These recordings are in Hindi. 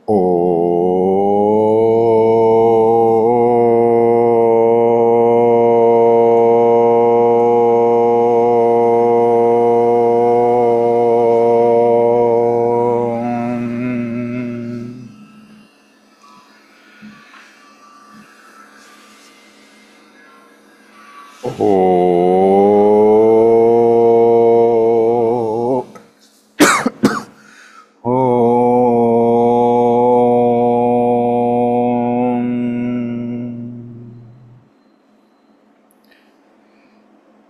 ओ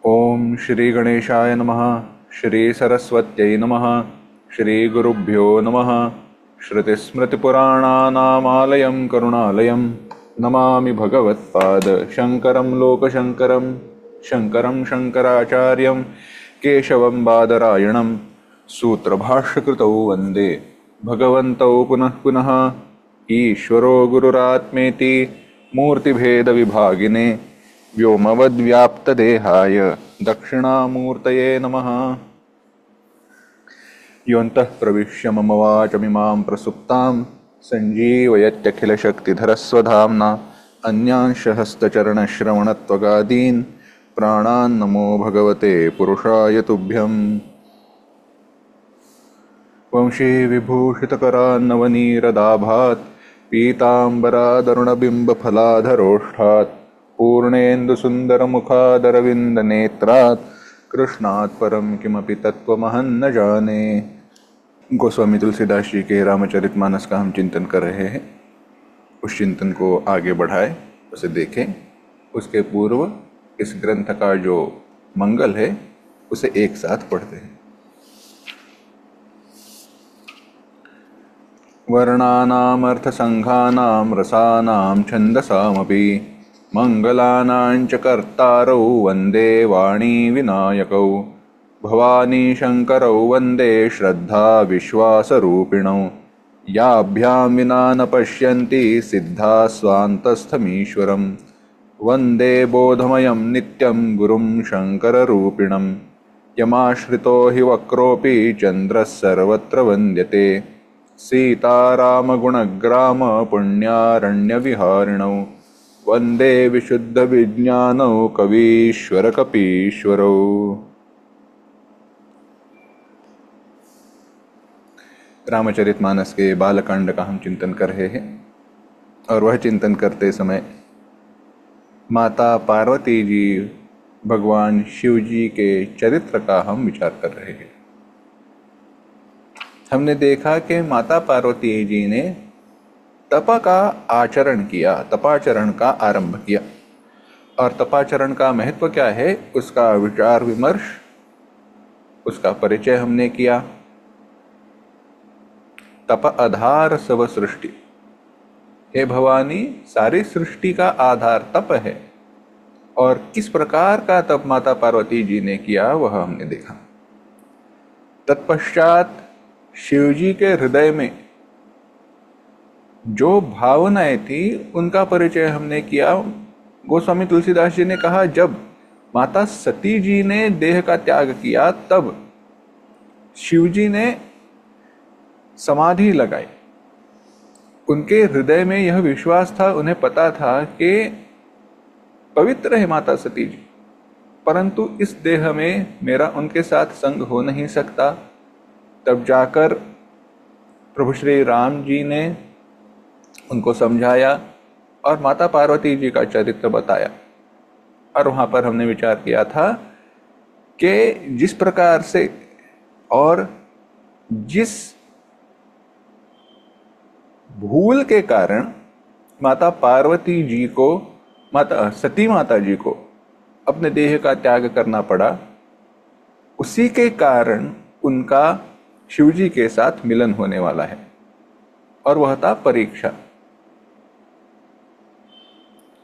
ओम श्री गणेशाय नमः। श्री सरस्वत्यै नमः। श्री गुरुभ्यो नमः। श्रुतिस्मृतिपुराणानामालयं करुणालयं नमामि भगवत्पाद शंकरं लोकशंकरं शंकरं शंकराचार्यं केशवं बादरायणं सूत्रभाष्यकृतौ वन्दे भगवन्तौ पुनः पुनः। ईश्वरो गुरुरात्मेति मूर्तिभेदविभागिने व्योमवद्व्याप्तदेहाय दक्षिणामूर्तये नमः। योऽन्तः प्रविश्य मम वाचमिमां प्रसुप्तां सञ्जीवयत्यखिलशक्तिधरस्वधाम्ना अन्यांश हस्तचरणश्रवणत्वगादीन् प्राणान् नमो भगवते पुरुषाय तुभ्यम्। वंशी विभूषितकरान्नवनीरदाभात् पीताम्बरादरुणबिम्बफलाधरोष्ठात् पूर्णेन्दुसुन्दरमुखादरविन्दनेत्रात् कृष्णात् परं किमपि तत्त्वमहं न जाने। गोस्वामी तुलसीदास जी के रामचरितमानस का हम चिंतन कर रहे हैं। उस चिंतन को आगे बढ़ाएं, उसे देखें। उसके पूर्व इस ग्रंथ का जो मंगल है उसे एक साथ पढ़ते हैं। वर्णानामर्थसंघानां रसानां छन्दसामपि मंगलानां च कर्तारौ वन्दे वाणी विनायकौ भवानी शंकरौ वन्दे श्रद्धा विश्वासरूपिणौ याभ्यां विना न पश्यन्ति सिद्धा स्वान्तस्थमीश्वरं वन्दे बोधमयं नित्यं गुरुं शंकररूपिणं यमाश्रितो हि वक्रोऽपि चन्द्रः सर्वत्र वन्द्यते सीतारामगुणग्राम पुण्यारण्यविहारिणौ वन्दे विशुद्धविज्ञानौ कवीश्वर कपीश्वरौ। रामचरितमानस के बालकांड का हम चिंतन कर रहे हैं और वह चिंतन करते समय माता पार्वती जी भगवान शिव जी के चरित्र का हम विचार कर रहे हैं। हमने देखा कि माता पार्वती जी ने तप का आचरण किया, तपाचरण का आरंभ किया। और तपाचरण का महत्व क्या है उसका विचार विमर्श, उसका परिचय हमने किया। तप आधार सब सृष्टि, हे भवानी सारी सृष्टि का आधार तप है। और किस प्रकार का तप माता पार्वती जी ने किया वह हमने देखा। तत्पश्चात शिवजी के हृदय में जो भावनाएं थी उनका परिचय हमने किया। गोस्वामी तुलसीदास जी ने कहा जब माता सती जी ने देह का त्याग किया तब शिवजी ने समाधि लगाई। उनके हृदय में यह विश्वास था, उन्हें पता था कि पवित्र है माता सती जी, परंतु इस देह में मेरा उनके साथ संग हो नहीं सकता। तब जाकर प्रभु श्री राम जी ने उनको समझाया और माता पार्वती जी का चरित्र बताया। और वहां पर हमने विचार किया था कि जिस प्रकार से और जिस भूल के कारण माता पार्वती जी को, माता सती माता जी को अपने देह का त्याग करना पड़ा, उसी के कारण उनका शिवजी के साथ मिलन होने वाला है। और वह था परीक्षा।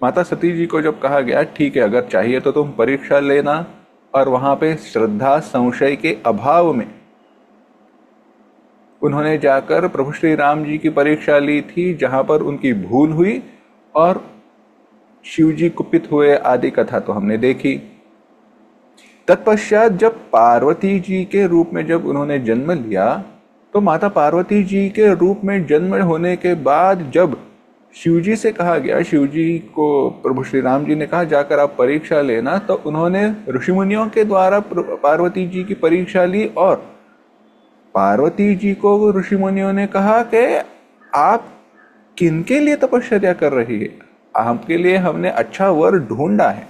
माता सती जी को जब कहा गया ठीक है अगर चाहिए तो तुम परीक्षा लेना, और वहां पे श्रद्धा संशय के अभाव में उन्होंने जाकर प्रभु श्री राम जी की परीक्षा ली थी, जहां पर उनकी भूल हुई और शिवजी कुपित हुए आदि कथा तो हमने देखी। तत्पश्चात जब पार्वती जी के रूप में जब उन्होंने जन्म लिया तो माता पार्वती जी के रूप में जन्म होने के बाद जब शिव जी से कहा गया, शिव जी को प्रभु श्री राम जी ने कहा जाकर आप परीक्षा लेना, तो उन्होंने ऋषि मुनियों के द्वारा पार्वती जी की परीक्षा ली और पार्वती जी को ऋषि मुनियों ने कहा कि आप किनके लिए तपश्चर्या कर रही है, आपके लिए हमने अच्छा वर ढूंढा है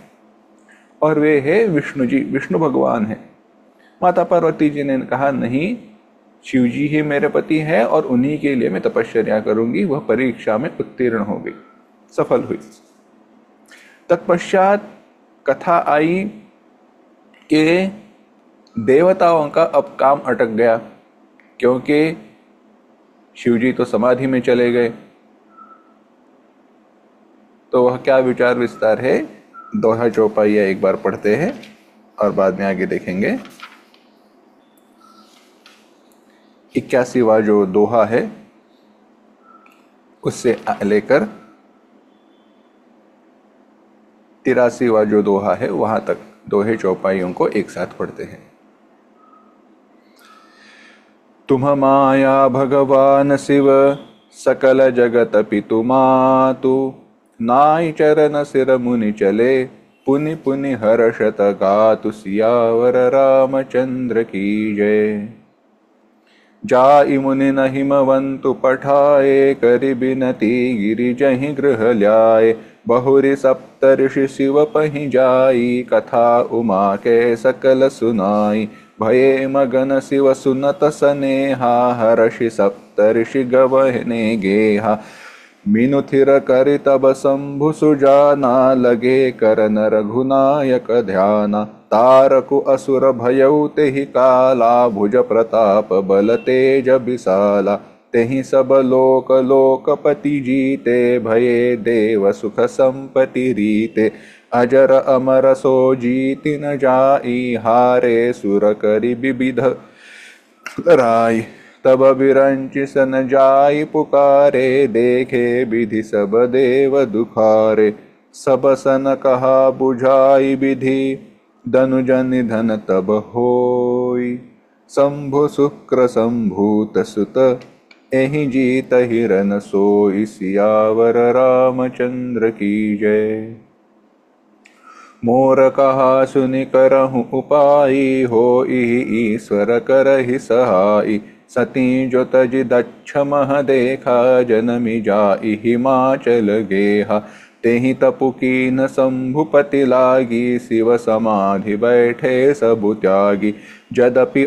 और वे है विष्णु जी, विष्णु भगवान है। माता पार्वती जी ने कहा नहीं, शिव जी ही मेरे पति है और उन्हीं के लिए मैं तपश्चर्या करूंगी। वह परीक्षा में उत्तीर्ण हो गई, सफल हुई। तत्पश्चात कथा आई कि देवताओं का अब काम अटक गया, क्योंकि शिव जी तो समाधि में चले गए। तो वह क्या विचार विस्तार है, दोहा चौपाइया एक बार पढ़ते हैं और बाद में आगे देखेंगे। 81वां जो दोहा है उससे लेकर 83वां जो दोहा है वहां तक दोहे चौपाइयों को एक साथ पढ़ते हैं। तुम माया भगवान शिव सकल जगत पितु मातु, नाई चरण सिर मुनि चले पुनि पुनि हर्षत गातु, सियावर रामचंद्र की जय। जाई मुनि न हिमवंतु पठाए, करि बिनती गिरि जहि गृह ल्याए, बहुरि सप्तऋषि शिव पहि जाई, कथा उमा के सकल सुनाई, भये मगन शिव सुनत सनेहा, हर्षि सप्तऋषि गवहने गेहा, मीनु थिर करि तब शंभु सुजाना, लगे करन रघुनायक ध्याना, तारकु असुर भयउ तेहि काला, भुज प्रताप बल तेज विशाला, तेहि सब लोक लोकपति जीते, भये देव सुख संपति रीते, अजर अमर सो जीति न जाई, हारे सुर करि विविध राई, तब बिरंचि सन जाई पुकारे, देखे विधि सब देव दुखारे, सब सन कहा बुझाई विधि, धनुजन निधन तब होई, शंभु शुक्र संभूत सुत, एहि जीत हिरन सोई, सियावर रामचंद्र की जय। मोर कहा सुनि करहु उपाई, होई ईश्वर करहि सहाई, सती जो तजि दक्ष मह देखा, जनमि जाई हिमाचल गेहा, तेहि तपु कीन शंभुपति लागी, शिव समाधि बैठे सबु त्यागी, जदपि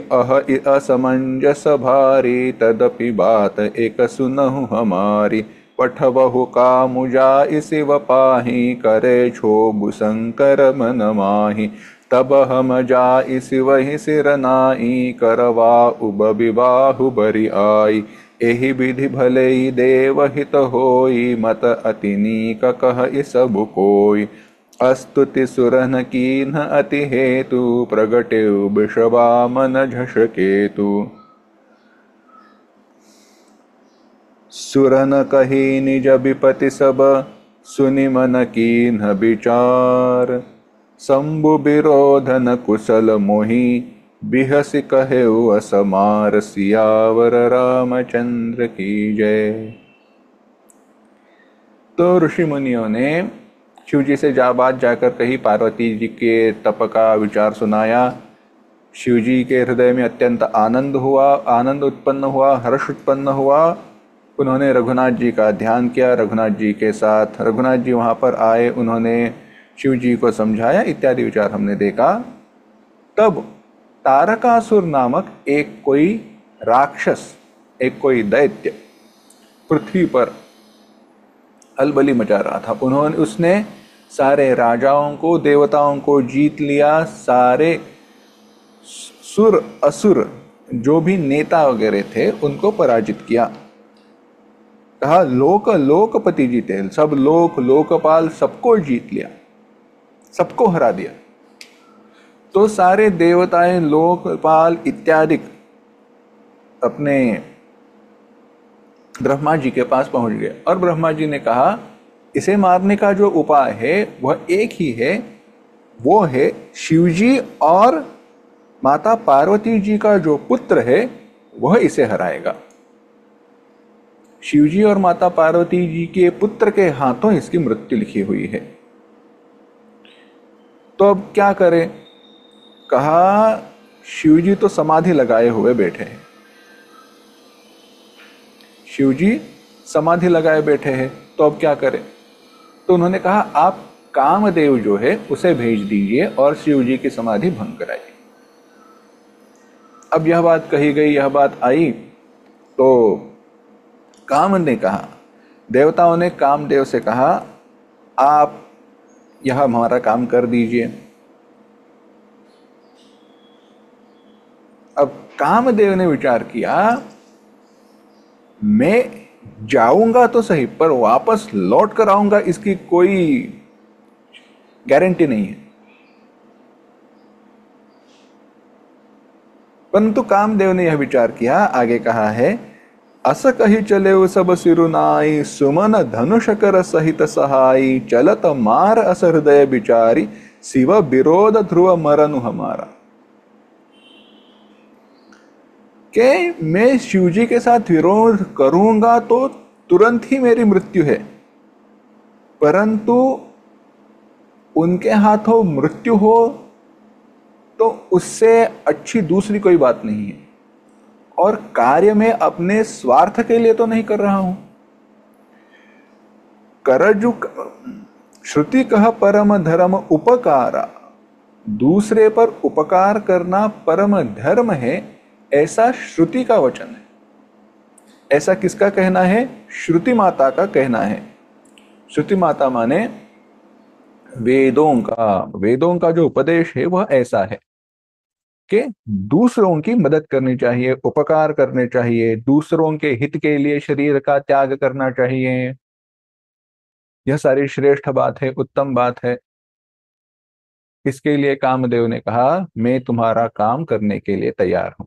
असमंजस भारी, तदपि बात एक सुनहु हमारी, पठबहु कामु जाई शिव पाहि, करे क्षोभु शंकर मन माहि, तब हम जाई शिवहि सिर नाई, करवा उब विबाहु बरि आई, एहि विधि भले देव हित होई, मत अति नीक कह सब कोई, अस्तुति सुरन कीन्ह अति हेतु, प्रगटे विषवामन झषकेतु, सुरन कही निज विपति सब, सुनि मन कीन्ह विचार, शंभु विरोधन कुशल मोहि, बिहसि कहेउ असमार, सियावर रामचंद्र की जय। तो ऋषि मुनियों ने शिव जी से बात जाकर कही, पार्वती जी के तप का विचार सुनाया। शिव जी के हृदय में अत्यंत आनंद हुआ, आनंद उत्पन्न हुआ, हर्ष उत्पन्न हुआ। उन्होंने रघुनाथ जी का ध्यान किया, रघुनाथ जी के साथ रघुनाथ जी वहाँ पर आए, उन्होंने शिव जी को समझाया, इत्यादि विचार हमने देखा। तब तारकासुर नामक एक कोई राक्षस, एक कोई दैत्य पृथ्वी पर अलबली मचा रहा था। उसने सारे राजाओं को, देवताओं को जीत लिया, सारे सुर असुर जो भी नेता वगैरह थे उनको पराजित किया। कहा लोक लोकपति जीते, सब लोक लोकपाल सबको जीत लिया, सबको हरा दिया। तो सारे देवताएं, लोकपाल इत्यादि अपने ब्रह्मा जी के पास पहुंच गए और ब्रह्मा जी ने कहा इसे मारने का जो उपाय है वह एक ही है, वो है शिवजी और माता पार्वती जी का जो पुत्र है वह इसे हराएगा। शिवजी और माता पार्वती जी के पुत्र के हाथों इसकी मृत्यु लिखी हुई है। तो अब क्या करें? कहा, शिवजी तो समाधि लगाए हुए बैठे हैं। शिवजी समाधि लगाए बैठे हैं, तो अब क्या करें? तो उन्होंने कहा, आप कामदेव जो है उसे भेज दीजिए और शिवजी की समाधि भंग कराइए। अब यह बात कही गई, यह बात आई, तो काम ने कहा, देवताओं ने कामदेव से कहा, आप यह हमारा काम कर दीजिए। अब कामदेव ने विचार किया, मैं जाऊंगा तो सही, पर वापस लौट कर आऊंगा इसकी कोई गारंटी नहीं है। परंतु कामदेव ने यह विचार किया, आगे कहा है, अस कही चले सब सिरुनाई, सुमन धनुष कर सहित सहाई, चलत मार अस हृदय बिचारी, शिव विरोध ध्रुव मरनु हमारा। कि मैं शिवजी के साथ विरोध करूंगा तो तुरंत ही मेरी मृत्यु है, परंतु उनके हाथों मृत्यु हो तो उससे अच्छी दूसरी कोई बात नहीं है। और कार्य में अपने स्वार्थ के लिए तो नहीं कर रहा हूं। करजु श्रुति कह परम धर्म उपकारा, दूसरे पर उपकार करना परम धर्म है, ऐसा श्रुति का वचन है। ऐसा किसका कहना है? श्रुति माता का कहना है। श्रुति माता माने वेदों का जो उपदेश है वह ऐसा है कि दूसरों की मदद करनी चाहिए, उपकार करने चाहिए, दूसरों के हित के लिए शरीर का त्याग करना चाहिए। यह सारी श्रेष्ठ बात है, उत्तम बात है। इसके लिए कामदेव ने कहा, मैं तुम्हारा काम करने के लिए तैयार हूं।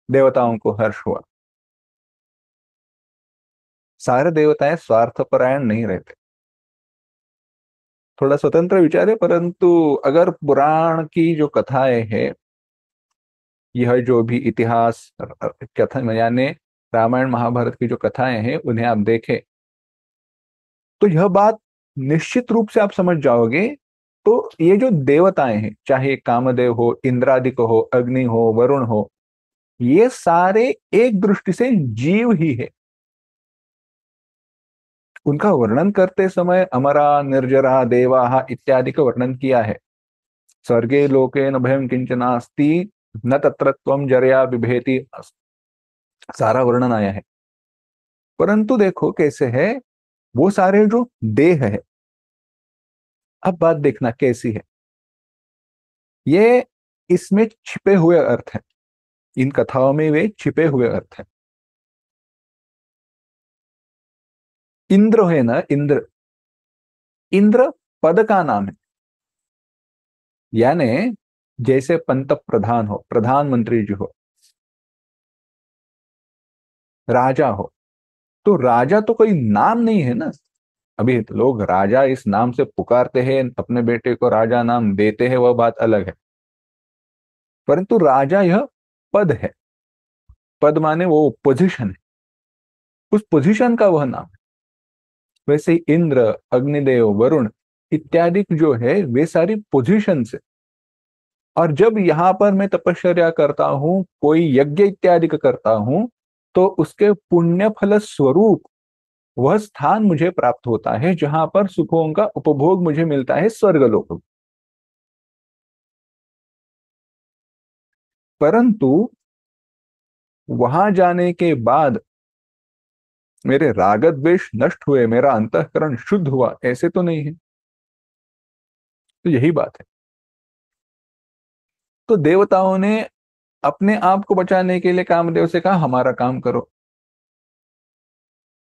देवताओं को हर्ष हुआ। सारे देवताएं स्वार्थपरायण नहीं रहते, थोड़ा स्वतंत्र विचार है। परंतु अगर पुराण की जो कथाएं हैं, यह जो भी इतिहास कथा यानी रामायण महाभारत की जो कथाएं हैं, उन्हें आप देखें तो यह बात निश्चित रूप से आप समझ जाओगे। तो ये जो देवताएं हैं, चाहे कामदेव हो, इंद्रादिक हो, अग्नि हो, वरुण हो, ये सारे एक दृष्टि से जीव ही है। उनका वर्णन करते समय अमरा, निर्जरा, देवाः इत्यादि का वर्णन किया है। स्वर्गे लोके न भयं किंचनास्ति, न तत्र त्वं जरया बिभेति, सारा वर्णन आया है। परंतु देखो कैसे है, वो सारे जो देह है, अब बात देखना कैसी है। ये इसमें छिपे हुए अर्थ हैं, इन कथाओं में वे छिपे हुए अर्थ हैं। इंद्र है ना, इंद्र, इंद्र पद का नाम है। यानी जैसे पंत प्रधान हो, प्रधानमंत्री जी हो, राजा हो, तो राजा तो कोई नाम नहीं है ना। अभी तो लोग राजा इस नाम से पुकारते हैं, अपने बेटे को राजा नाम देते हैं, वह बात अलग है। परंतु राजा यह पद है। पद माने वो पोजीशन है, उस पोजीशन का वह नाम है। वैसे ही इंद्र, अग्निदेव, वरुण इत्यादि जो है, वे सारी पोजीशन से। और जब यहां पर मैं तपश्चर्या करता हूं, कोई यज्ञ इत्यादि का करता हूं, तो उसके पुण्य फल स्वरूप वह स्थान मुझे प्राप्त होता है जहां पर सुखों का उपभोग मुझे मिलता है, स्वर्गलोक में। परंतु वहां जाने के बाद मेरे राग द्वेष नष्ट हुए, मेरा अंतःकरण शुद्ध हुआ, ऐसे तो नहीं है। तो यही बात है। तो देवताओं ने अपने आप को बचाने के लिए कामदेव से कहा, हमारा काम करो।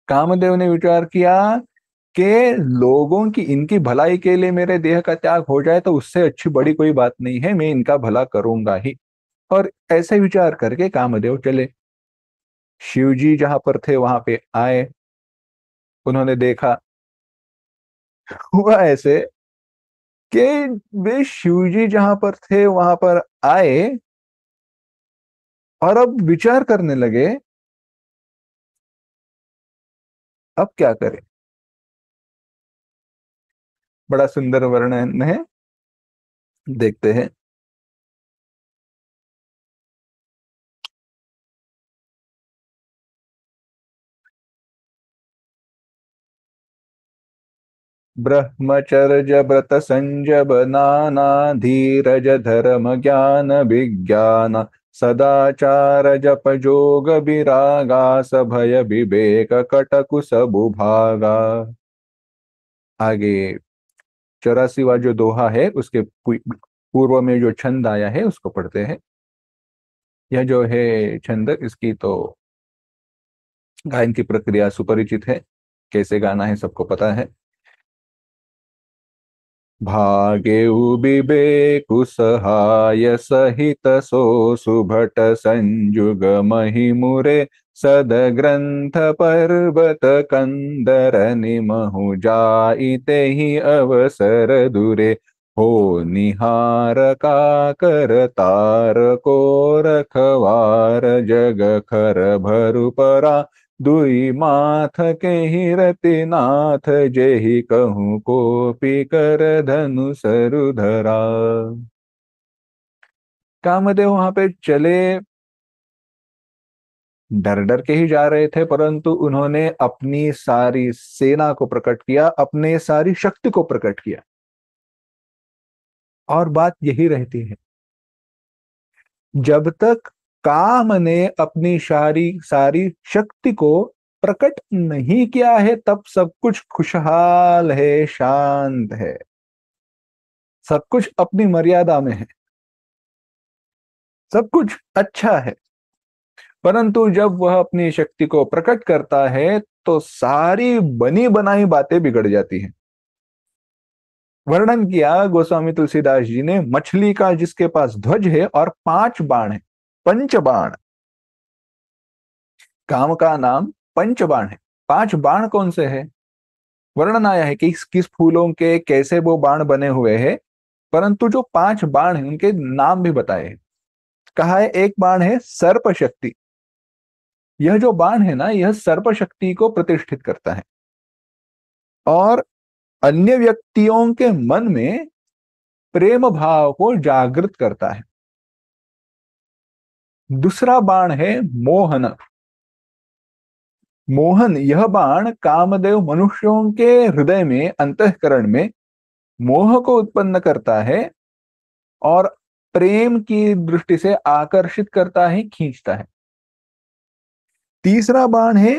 कामदेव ने विचार किया कि लोगों की, इनकी भलाई के लिए मेरे देह का त्याग हो जाए तो उससे अच्छी बड़ी कोई बात नहीं है, मैं इनका भला करूंगा ही। और ऐसे विचार करके कामदेव चले। शिवजी जहां पर थे वहां पे आए, उन्होंने देखा। हुआ ऐसे कि वे शिवजी जहां पर थे वहां पर आए, और अब विचार करने लगे, अब क्या करें। बड़ा सुंदर वर्णन है, देखते हैं। ब्रह्मचर्य व्रत संजब नाना, धीरज धर्म ज्ञान विज्ञान, सदाचार जप जोग विरागा, सभय विवेक कटकु सबुभागा। आगे 84वां जो दोहा है उसके पूर्व में जो छंद आया है उसको पढ़ते हैं। यह जो है छंद, इसकी तो गायन की प्रक्रिया सुपरिचित है, कैसे गाना है सबको पता है। भागे बिबेकु सहाय सहित सो, सुभट संजुग महिमुरे, सद ग्रंथ पर्वत कंदर निमहु जाइते ही अवसर दुरे, हो निहार का कर तार को रखवार, जग खर भरु परा, दुई माथ के ही रतिनाथ, जेहि कहूँ को पी कर धनु सरुधरा। कामदेव वहां पे चले, डर डर के ही जा रहे थे, परंतु उन्होंने अपनी सारी सेना को प्रकट किया, अपने सारी शक्ति को प्रकट किया। और बात यही रहती है, जब तक काम ने अपनी सारी सारी शक्ति को प्रकट नहीं किया है, तब सब कुछ खुशहाल है, शांत है, सब कुछ अपनी मर्यादा में है, सब कुछ अच्छा है। परंतु जब वह अपनी शक्ति को प्रकट करता है तो सारी बनी बनाई बातें बिगड़ जाती हैं। वर्णन किया गोस्वामी तुलसीदास जी ने मछली का, जिसके पास ध्वज है और 5 बाण है, पंचबाण। काम का नाम पंचबाण है। 5 बाण कौन से है, वर्णन आया है कि किस फूलों के कैसे वो बाण बने हुए हैं, परंतु जो 5 बाण हैं उनके नाम भी बताए हैं। कहा है एक बाण है सर्प शक्ति। यह जो बाण है ना, यह सर्प शक्ति को प्रतिष्ठित करता है और अन्य व्यक्तियों के मन में प्रेम भाव को जागृत करता है। दूसरा बाण है मोहन। मोहन, यह बाण कामदेव मनुष्यों के हृदय में, अंतःकरण में मोह को उत्पन्न करता है और प्रेम की दृष्टि से आकर्षित करता है, खींचता है। तीसरा बाण है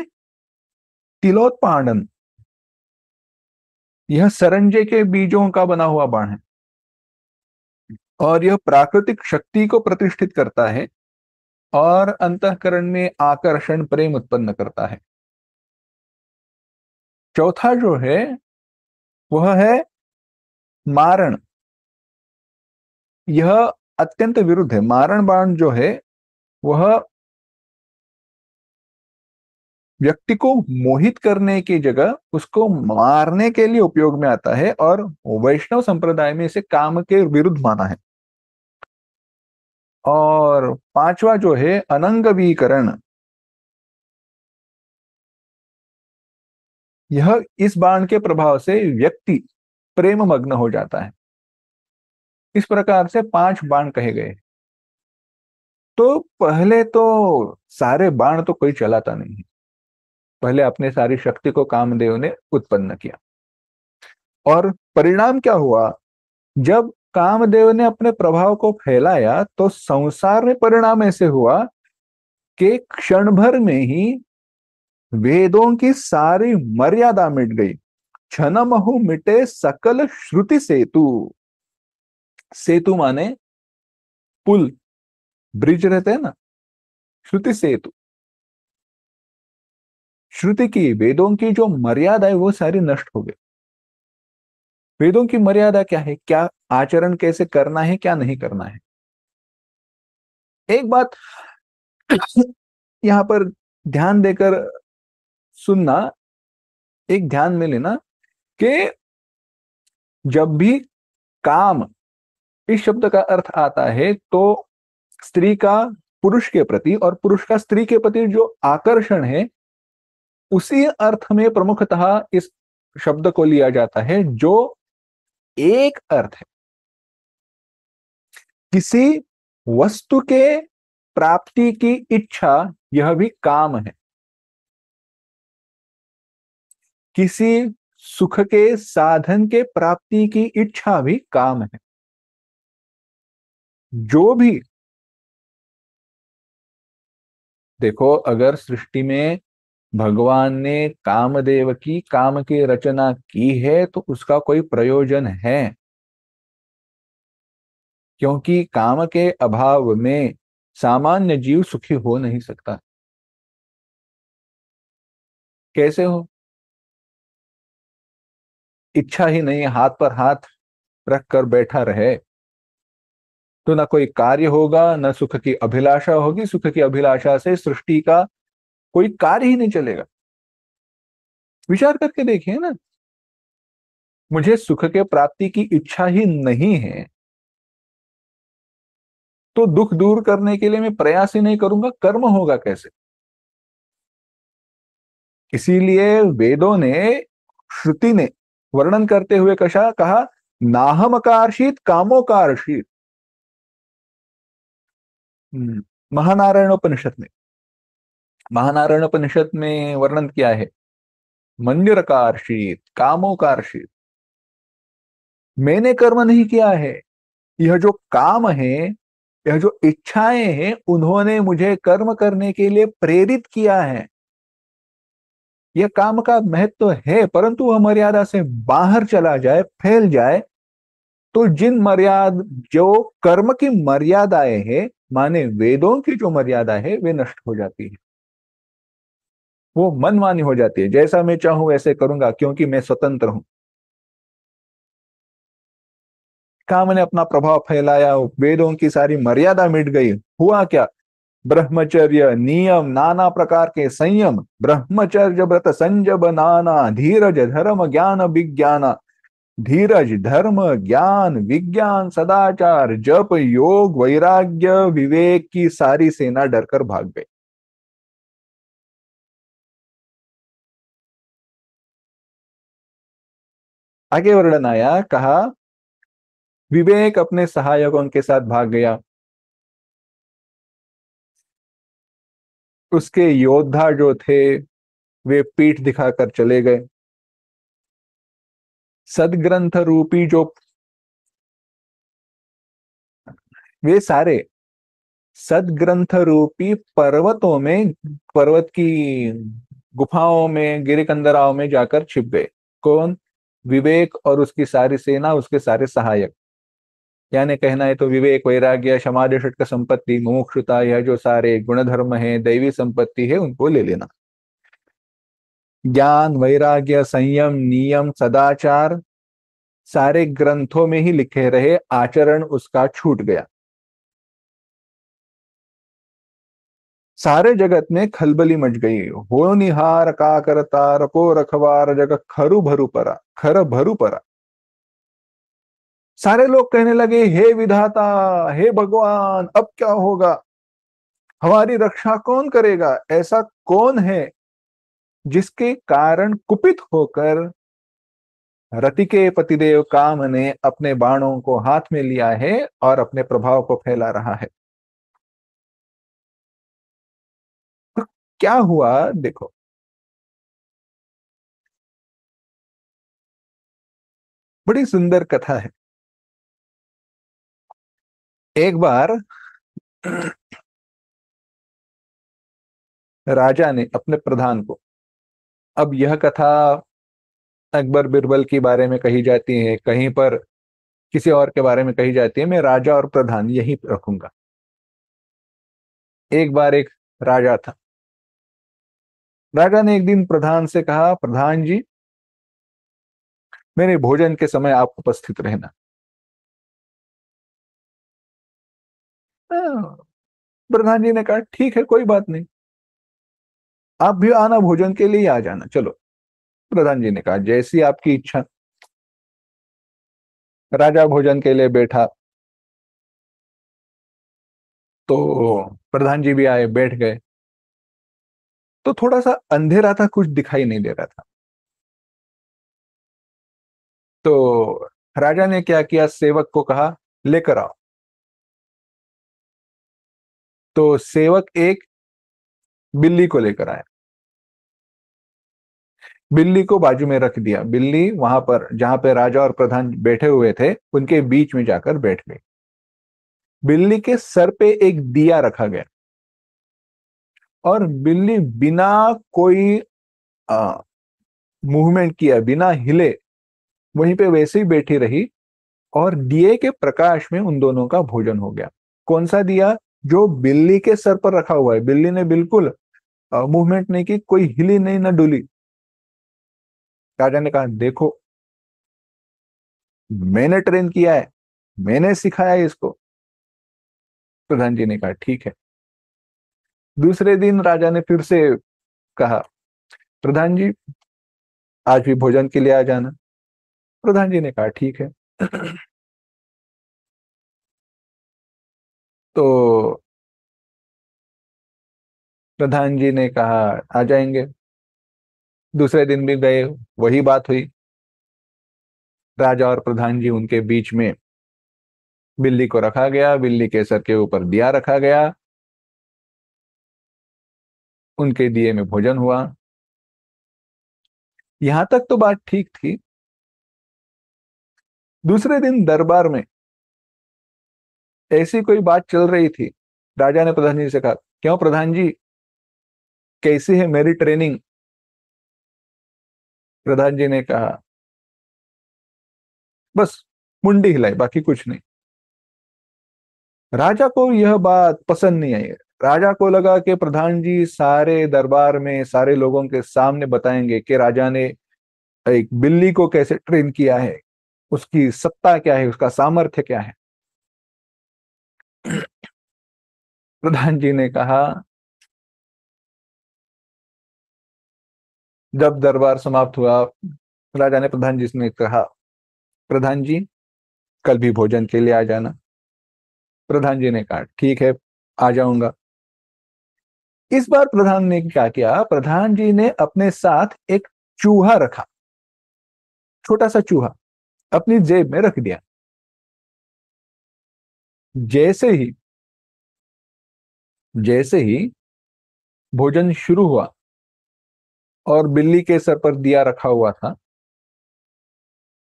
तिलोत्पादन। यह सरंजे के बीजों का बना हुआ बाण है और यह प्राकृतिक शक्ति को प्रतिष्ठित करता है और अंतःकरण में आकर्षण, प्रेम उत्पन्न करता है। चौथा जो है वह है मारण। यह अत्यंत विरुद्ध है। मारण बाण जो है वह व्यक्ति को मोहित करने की जगह उसको मारने के लिए उपयोग में आता है और वैष्णव संप्रदाय में इसे काम के विरुद्ध माना है। और पांचवा जो है अनंगवीकरण। यह इस बाण के प्रभाव से व्यक्ति प्रेम मग्न हो जाता है। इस प्रकार से 5 बाण कहे गए। तो पहले तो सारे बाण तो कोई चलाता नहीं है, पहले अपने सारी शक्ति को कामदेव ने उत्पन्न किया। और परिणाम क्या हुआ, जब कामदेव ने अपने प्रभाव को फैलाया तो संसार में परिणाम ऐसे हुआ कि क्षण भर में ही वेदों की सारी मर्यादा मिट गई। क्षणमहु मिटे सकल श्रुति सेतु। सेतु माने पुल, ब्रिज रहते हैं ना, श्रुति सेतु। श्रुति की, वेदों की जो मर्यादा है वो सारी नष्ट हो गई। वेदों की मर्यादा क्या है, क्या आचरण कैसे करना है, क्या नहीं करना है। एक बात यहां पर ध्यान देकर सुनना, एक ध्यान में लेना कि जब भी काम इस शब्द का अर्थ आता है तो स्त्री का पुरुष के प्रति और पुरुष का स्त्री के प्रति जो आकर्षण है, उसी अर्थ में प्रमुखतः इस शब्द को लिया जाता है, जो एक अर्थ है किसी वस्तु के प्राप्ति की इच्छा, यह भी काम है। किसी सुख के साधन के प्राप्ति की इच्छा भी काम है। जो भी देखो, अगर सृष्टि में भगवान ने कामदेव की काम की रचना की है तो उसका कोई प्रयोजन है, क्योंकि काम के अभाव में सामान्य जीव सुखी हो नहीं सकता। कैसे हो? इच्छा ही नहीं, हाथ पर हाथ रख कर बैठा रहे तो ना कोई कार्य होगा, ना सुख की अभिलाषा होगी। सुख की अभिलाषा से सृष्टि का कोई कार्य ही नहीं चलेगा। विचार करके देखिए ना, मुझे सुख के प्राप्ति की इच्छा ही नहीं है तो दुख दूर करने के लिए मैं प्रयास ही नहीं करूंगा, कर्म होगा कैसे? इसीलिए वेदों ने, श्रुति ने वर्णन करते हुए कहा नाहमकार्षित कामोकार्षित। महानारायणोपनिषद में, महानारायणोपनिषद में वर्णन किया है, मंजरकार्षित कामोकार्षित। मैंने कर्म नहीं किया है, यह जो काम है, यह जो इच्छाएं हैं, उन्होंने मुझे कर्म करने के लिए प्रेरित किया है। यह काम का महत्व है, परंतु वह मर्यादा से बाहर चला जाए, फैल जाए, तो जिन मर्यादा, जो कर्म की मर्यादाएं हैं, माने वेदों की जो मर्यादा है, वे नष्ट हो जाती है। वो मनमानी हो जाती है। जैसा मैं चाहूं वैसे करूंगा, क्योंकि मैं स्वतंत्र हूं। काम ने अपना प्रभाव फैलाया, वेदों की सारी मर्यादा मिट गई। हुआ क्या? ब्रह्मचर्य नियम, नाना प्रकार के संयम, ब्रह्मचर्य व्रत संजब नाना, धीरज धर्म ज्ञान विज्ञान, धीरज धर्म ज्ञान विज्ञान सदाचार, जप योग वैराग्य विवेक की सारी सेना डरकर भाग गई। आगे वर्णन आया, कहा विवेक अपने सहायकों के साथ भाग गया। उसके योद्धा जो थे वे पीठ दिखाकर चले गए। सदग्रंथ रूपी जो, वे सारे सदग्रंथ रूपी पर्वतों में, पर्वत की गुफाओं में, गिरिकंदराओं में जाकर छिप गए। कौन? विवेक और उसकी सारी सेना, उसके सारे सहायक। यानी कहना है तो विवेक वैराग्य समाधि षटक संपत्ति मुमुक्षुता, यह जो सारे गुण धर्म है, दैवी संपत्ति है, उनको ले लेना। ज्ञान वैराग्य संयम नियम सदाचार सारे ग्रंथों में ही लिखे रहे, आचरण उसका छूट गया। सारे जगत में खलबली मच गई। हो निहार का करता रको रखवार जग खरु भरु परा, खर भरु परा। सारे लोग कहने लगे, हे विधाता, हे भगवान, अब क्या होगा? हमारी रक्षा कौन करेगा? ऐसा कौन है जिसके कारण कुपित होकर रति के पतिदेव काम ने अपने बाणों को हाथ में लिया है और अपने प्रभाव को फैला रहा है? तो क्या हुआ देखो। बड़ी सुंदर कथा है। एक बार राजा ने अपने प्रधान को, अब यह कथा अकबर बिरबल के बारे में कही जाती है, कहीं पर किसी और के बारे में कही जाती है, मैं राजा और प्रधान यही रखूंगा। एक बार एक राजा था। राजा ने एक दिन प्रधान से कहा, प्रधान जी, मेरे भोजन के समय आप उपस्थित रहना। हाँ, प्रधान जी ने कहा, ठीक है, कोई बात नहीं, आप भी आना, भोजन के लिए ही आ जाना। चलो, प्रधान जी ने कहा, जैसी आपकी इच्छा। राजा भोजन के लिए बैठा तो प्रधान जी भी आए, बैठ गए। तो थोड़ा सा अंधेरा था, कुछ दिखाई नहीं दे रहा था। तो राजा ने क्या किया, सेवक को कहा लेकर आओ। तो सेवक एक बिल्ली को लेकर आया, बिल्ली को बाजू में रख दिया। बिल्ली वहां पर जहां पे राजा और प्रधान बैठे हुए थे उनके बीच में जाकर बैठ गई। बिल्ली के सर पे एक दिया रखा गया, और बिल्ली बिना कोई मूवमेंट किया, बिना हिले, वहीं पे वैसे ही बैठी रही। और दिए के प्रकाश में उन दोनों का भोजन हो गया। कौन सा दिया? जो बिल्ली के सर पर रखा हुआ है। बिल्ली ने बिल्कुल मूवमेंट नहीं की, कोई हिली नहीं, न डुली। राजा ने कहा देखो, मैंने ट्रेन किया है, मैंने सिखाया है इसको। प्रधान जी ने कहा ठीक है। दूसरे दिन राजा ने फिर से कहा, प्रधान जी आज भी भोजन के लिए आ जाना। प्रधान जी ने कहा ठीक है। तो प्रधान जी ने कहा आ जाएंगे। दूसरे दिन भी गए, वही बात हुई। राजा और प्रधान जी, उनके बीच में बिल्ली को रखा गया, बिल्ली के सर के ऊपर दिया रखा गया, उनके दिए में भोजन हुआ। यहां तक तो बात ठीक थी। दूसरे दिन दरबार में ऐसी कोई बात चल रही थी। राजा ने प्रधान जी से कहा, क्यों प्रधान जी, कैसी है मेरी ट्रेनिंग? प्रधान जी ने कहा, बस मुंडी हिलाई, बाकी कुछ नहीं। राजा को यह बात पसंद नहीं आई। राजा को लगा कि प्रधान जी सारे दरबार में सारे लोगों के सामने बताएंगे कि राजा ने एक बिल्ली को कैसे ट्रेन किया है, उसकी सत्ता क्या है, उसका सामर्थ्य क्या है। प्रधान जी ने कहा, जब दरबार समाप्त हुआ, राजा ने प्रधान जी ने कहा, प्रधान जी कल भी भोजन के लिए आ जाना। प्रधान जी ने कहा ठीक है, आ जाऊंगा। इस बार प्रधान ने क्या किया, प्रधान जी ने अपने साथ एक चूहा रखा, छोटा सा चूहा अपनी जेब में रख दिया। जैसे ही जैसे ही भोजन शुरू हुआ और बिल्ली के सर पर दिया रखा हुआ था,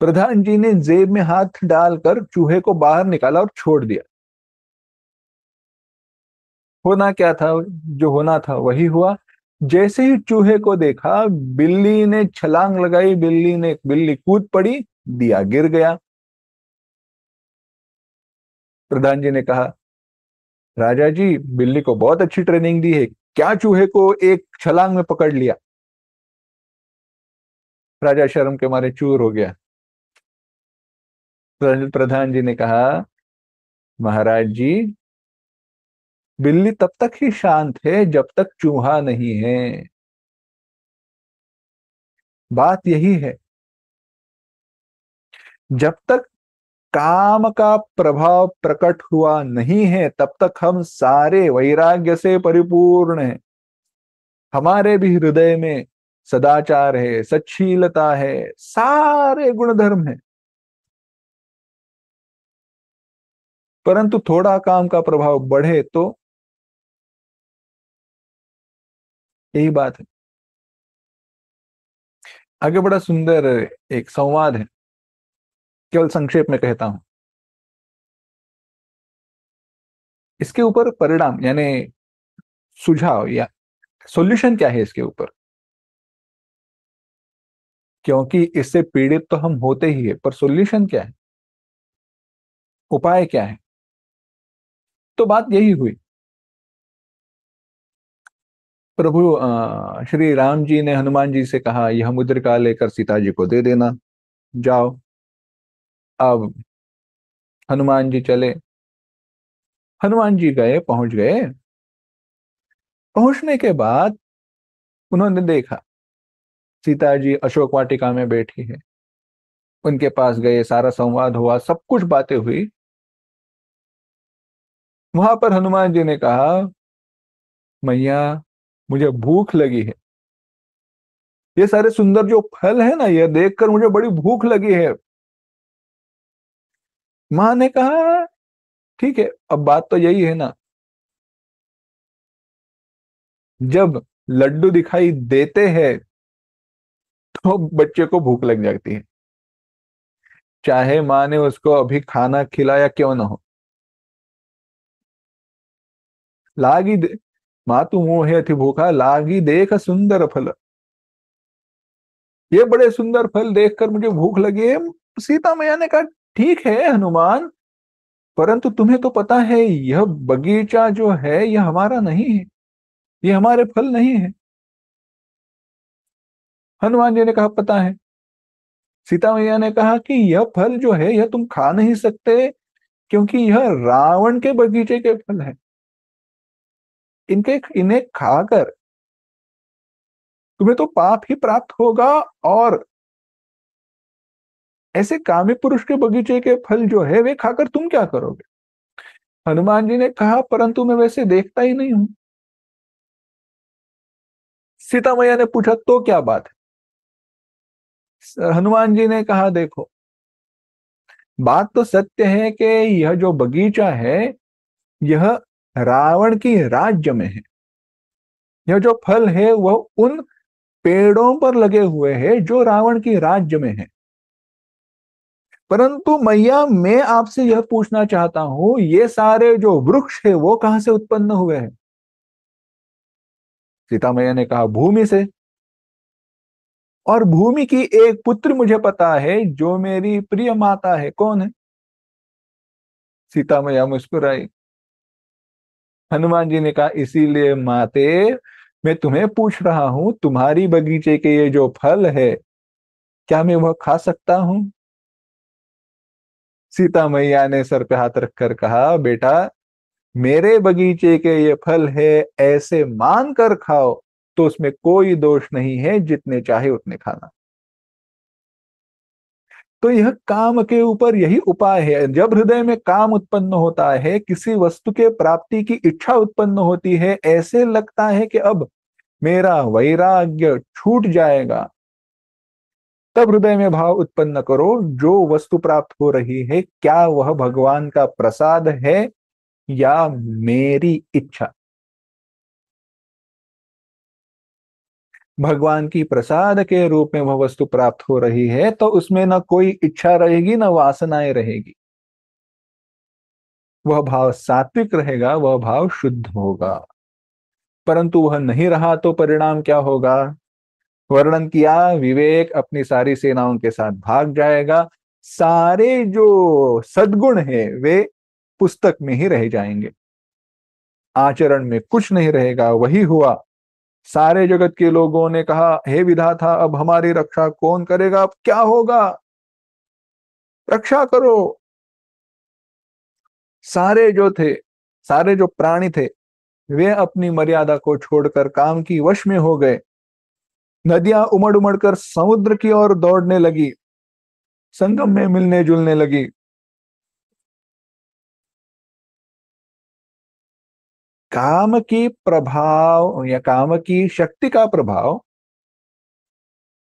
प्रधान जी ने जेब में हाथ डालकर चूहे को बाहर निकाला और छोड़ दिया। होना क्या था, जो होना था वही हुआ। जैसे ही चूहे को देखा, बिल्ली ने छलांग लगाई, बिल्ली कूद पड़ी, दिया गिर गया। प्रधान जी ने कहा, राजा जी बिल्ली को बहुत अच्छी ट्रेनिंग दी है, क्या चूहे को एक छलांग में पकड़ लिया। राजा शर्म के मारे चूर हो गया। प्रधान जी ने कहा, महाराज जी बिल्ली तब तक ही शांत है जब तक चूहा नहीं है। बात यही है, जब तक काम का प्रभाव प्रकट हुआ नहीं है तब तक हम सारे वैराग्य से परिपूर्ण हैं। हमारे भी हृदय में सदाचार है, सच्शीलता है, सारे गुणधर्म है। परंतु थोड़ा काम का प्रभाव बढ़े तो यही बात है। आगे बड़ा सुंदर एक संवाद है, केवल संक्षेप में कहता हूं। इसके ऊपर परिणाम यानी सुझाव या सॉल्यूशन क्या है इसके ऊपर, क्योंकि इससे पीड़ित तो हम होते ही है, पर सॉल्यूशन क्या है, उपाय क्या है? तो बात यही हुई। प्रभु श्री राम जी ने हनुमान जी से कहा, यह मुद्रिका लेकर सीता जी को दे देना, जाओ। अब हनुमान जी चले। हनुमान जी गए, पहुंच गए। पहुंचने के बाद उन्होंने देखा सीता जी अशोक वाटिका में बैठी है। उनके पास गए, सारा संवाद हुआ, सब कुछ बातें हुई। वहां पर हनुमान जी ने कहा, मैया मुझे भूख लगी है, ये सारे सुंदर जो फल है ना, ये देखकर मुझे बड़ी भूख लगी है। माँ ने कहा ठीक है, अब बात तो यही है ना, जब लड्डू दिखाई देते हैं तो बच्चे को भूख लग जाती है, चाहे माँ ने उसको अभी खाना खिलाया क्यों ना हो। लागी दे, माँ तू मोहे थी भूखा, लागी देख सुंदर फल, ये बड़े सुंदर फल देखकर मुझे भूख लगी है। सीता मैया ने कहा ठीक है हनुमान, परंतु तुम्हें तो पता है यह बगीचा जो है यह हमारा नहीं है, ये हमारे फल नहीं है। हनुमान जी ने कहा पता है। सीता मैया ने कहा कि यह फल जो है यह तुम खा नहीं सकते, क्योंकि यह रावण के बगीचे के फल है, इनके इन्हें खाकर तुम्हें तो पाप ही प्राप्त होगा, और ऐसे कामी पुरुष के बगीचे के फल जो है वे खाकर तुम क्या करोगे। हनुमान जी ने कहा परंतु मैं वैसे देखता ही नहीं हूं। सीता मैया ने पूछा तो क्या बात है। हनुमान जी ने कहा देखो, बात तो सत्य है कि यह जो बगीचा है यह रावण की राज्य में है, यह जो फल है वह उन पेड़ों पर लगे हुए हैं जो रावण की राज्य में है। परंतु मैया मैं आपसे यह पूछना चाहता हूं, ये सारे जो वृक्ष है वो कहां से उत्पन्न हुए हैं। सीता मैया ने कहा भूमि से, और भूमि की एक पुत्र मुझे पता है जो मेरी प्रिय माता है, कौन है। सीता मैया मुस्कुराई। हनुमान जी ने कहा इसीलिए माते मैं तुम्हें पूछ रहा हूं, तुम्हारी बगीचे के ये जो फल है क्या मैं वह खा सकता हूं। सीता मैया ने सर पे हाथ रखकर कहा बेटा, मेरे बगीचे के ये फल है, ऐसे मान कर खाओ तो उसमें कोई दोष नहीं है, जितने चाहे उतने खाना। तो यह काम के ऊपर यही उपाय है, जब हृदय में काम उत्पन्न होता है, किसी वस्तु के प्राप्ति की इच्छा उत्पन्न होती है, ऐसे लगता है कि अब मेरा वैराग्य छूट जाएगा, तब हृदय में भाव उत्पन्न करो, जो वस्तु प्राप्त हो रही है क्या वह भगवान का प्रसाद है या मेरी इच्छा। भगवान की प्रसाद के रूप में वह वस्तु प्राप्त हो रही है तो उसमें ना कोई इच्छा रहेगी ना वासनाएं रहेगी, वह भाव सात्विक रहेगा, वह भाव शुद्ध होगा। परंतु वह नहीं रहा तो परिणाम क्या होगा। वर्णन किया, विवेक अपनी सारी सेनाओं के साथ भाग जाएगा, सारे जो सद्गुण है वे पुस्तक में ही रह जाएंगे, आचरण में कुछ नहीं रहेगा। वही हुआ, सारे जगत के लोगों ने कहा हे विधाता अब हमारी रक्षा कौन करेगा, अब क्या होगा, रक्षा करो। सारे जो थे, सारे जो प्राणी थे वे अपनी मर्यादा को छोड़कर काम की वश में हो गए। नदियां उमड़ उमड़ कर समुद्र की ओर दौड़ने लगी, संगम में मिलने जुलने लगी। काम की प्रभाव या काम की शक्ति का प्रभाव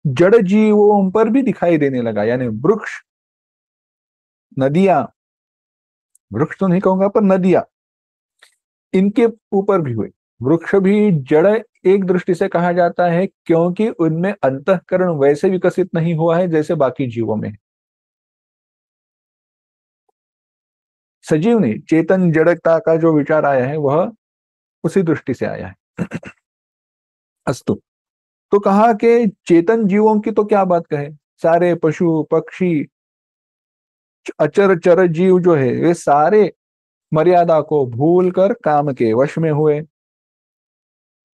जड़ जीवों पर भी दिखाई देने लगा, यानी वृक्ष, नदियां, वृक्ष तो नहीं कहूंगा पर नदियां, इनके ऊपर भी हुए। वृक्ष भी जड़ एक दृष्टि से कहा जाता है क्योंकि उनमें अंतःकरण वैसे विकसित नहीं हुआ है जैसे बाकी जीवों में है। सजीवनी चेतन जड़ता का जो विचार आया है वह उसी दृष्टि से आया है। अस्तु, तो कहा कि चेतन जीवों की तो क्या बात कहे, सारे पशु पक्षी अचर चर जीव जो है वे सारे मर्यादा को भूलकर काम के वश में हुए।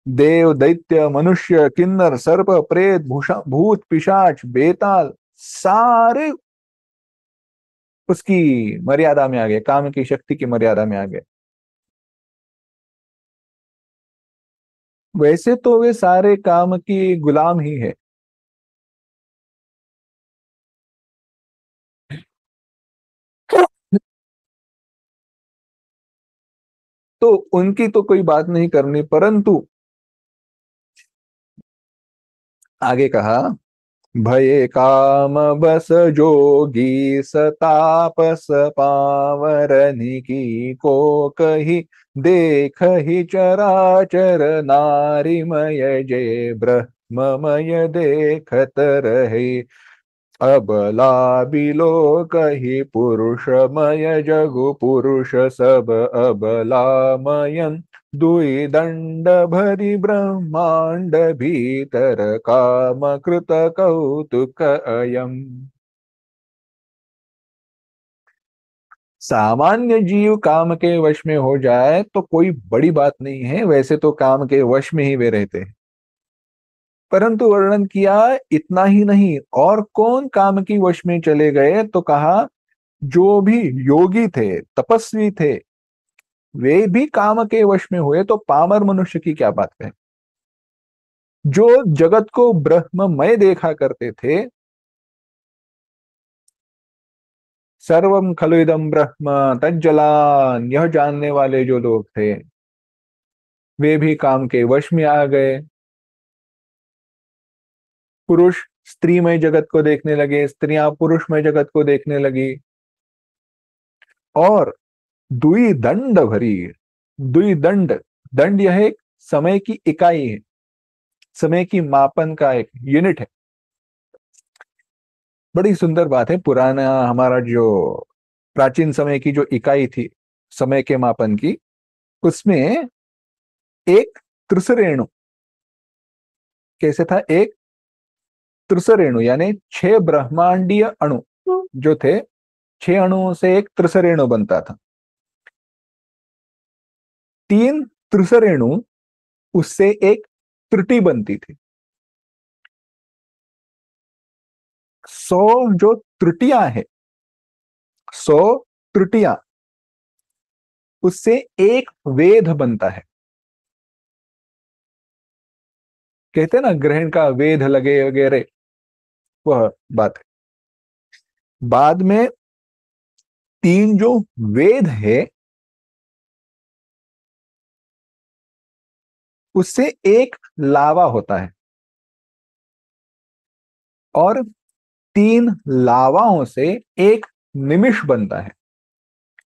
देव दैत्य मनुष्य किन्नर सर्प प्रेत भूषा भूत पिशाच बेताल सारे उसकी मर्यादा में आ गए, काम की शक्ति की मर्यादा में आ गए। वैसे तो वे सारे काम की गुलाम ही है। तो उनकी तो कोई बात नहीं करनी, परंतु आगे कहा, भये काम बस जोगी सतापस पावरनि की को कही देख ही चराचर नारिमय जय ब्रह्ममय देखत रहे। अबला बिलो कही पुरुषमय जगु पुरुष सब अबलामयन दुई दंड भरी ब्रह्मांड भीतर काम कृत कौतुक अयम। सामान्य जीव काम के वश में हो जाए तो कोई बड़ी बात नहीं है, वैसे तो काम के वश में ही वे रहते हैं, परंतु वर्णन किया इतना ही नहीं, और कौन काम की वश में चले गए, तो कहा जो भी योगी थे, तपस्वी थे, वे भी काम के वश में हुए, तो पामर मनुष्य की क्या बात है। जो जगत को ब्रह्ममय देखा करते थे, सर्वम खलु इदम ब्रह्म तज्जलान, यह जानने वाले जो लोग थे, वे भी काम के वश में आ गए। पुरुष स्त्रीमय जगत को देखने लगे, स्त्रियां पुरुषमय जगत को देखने लगी, और दुई दंड भरी, दुई दंड, दंड यह एक समय की इकाई है, समय की मापन का एक यूनिट है। बड़ी सुंदर बात है, पुराना हमारा जो प्राचीन समय की जो इकाई थी समय के मापन की, उसमें एक त्रिसरेणु, कैसे था, एक त्रिसरेणु यानी 6 ब्रह्मांडीय अणु जो थे, 6 अणुओं से एक त्रिसरेणु बनता था। 3 त्रिसरेणु, उससे एक त्रुटि बनती थी। 100 जो त्रुटियां है, 100 त्रुटियां, उससे एक वेद बनता है। कहते हैं ना, ग्रहण का वेद लगे वगैरह, वह बात है। बाद में 3 जो वेद है, उससे एक लावा होता है, और 3 लावाओं से एक निमिष बनता है।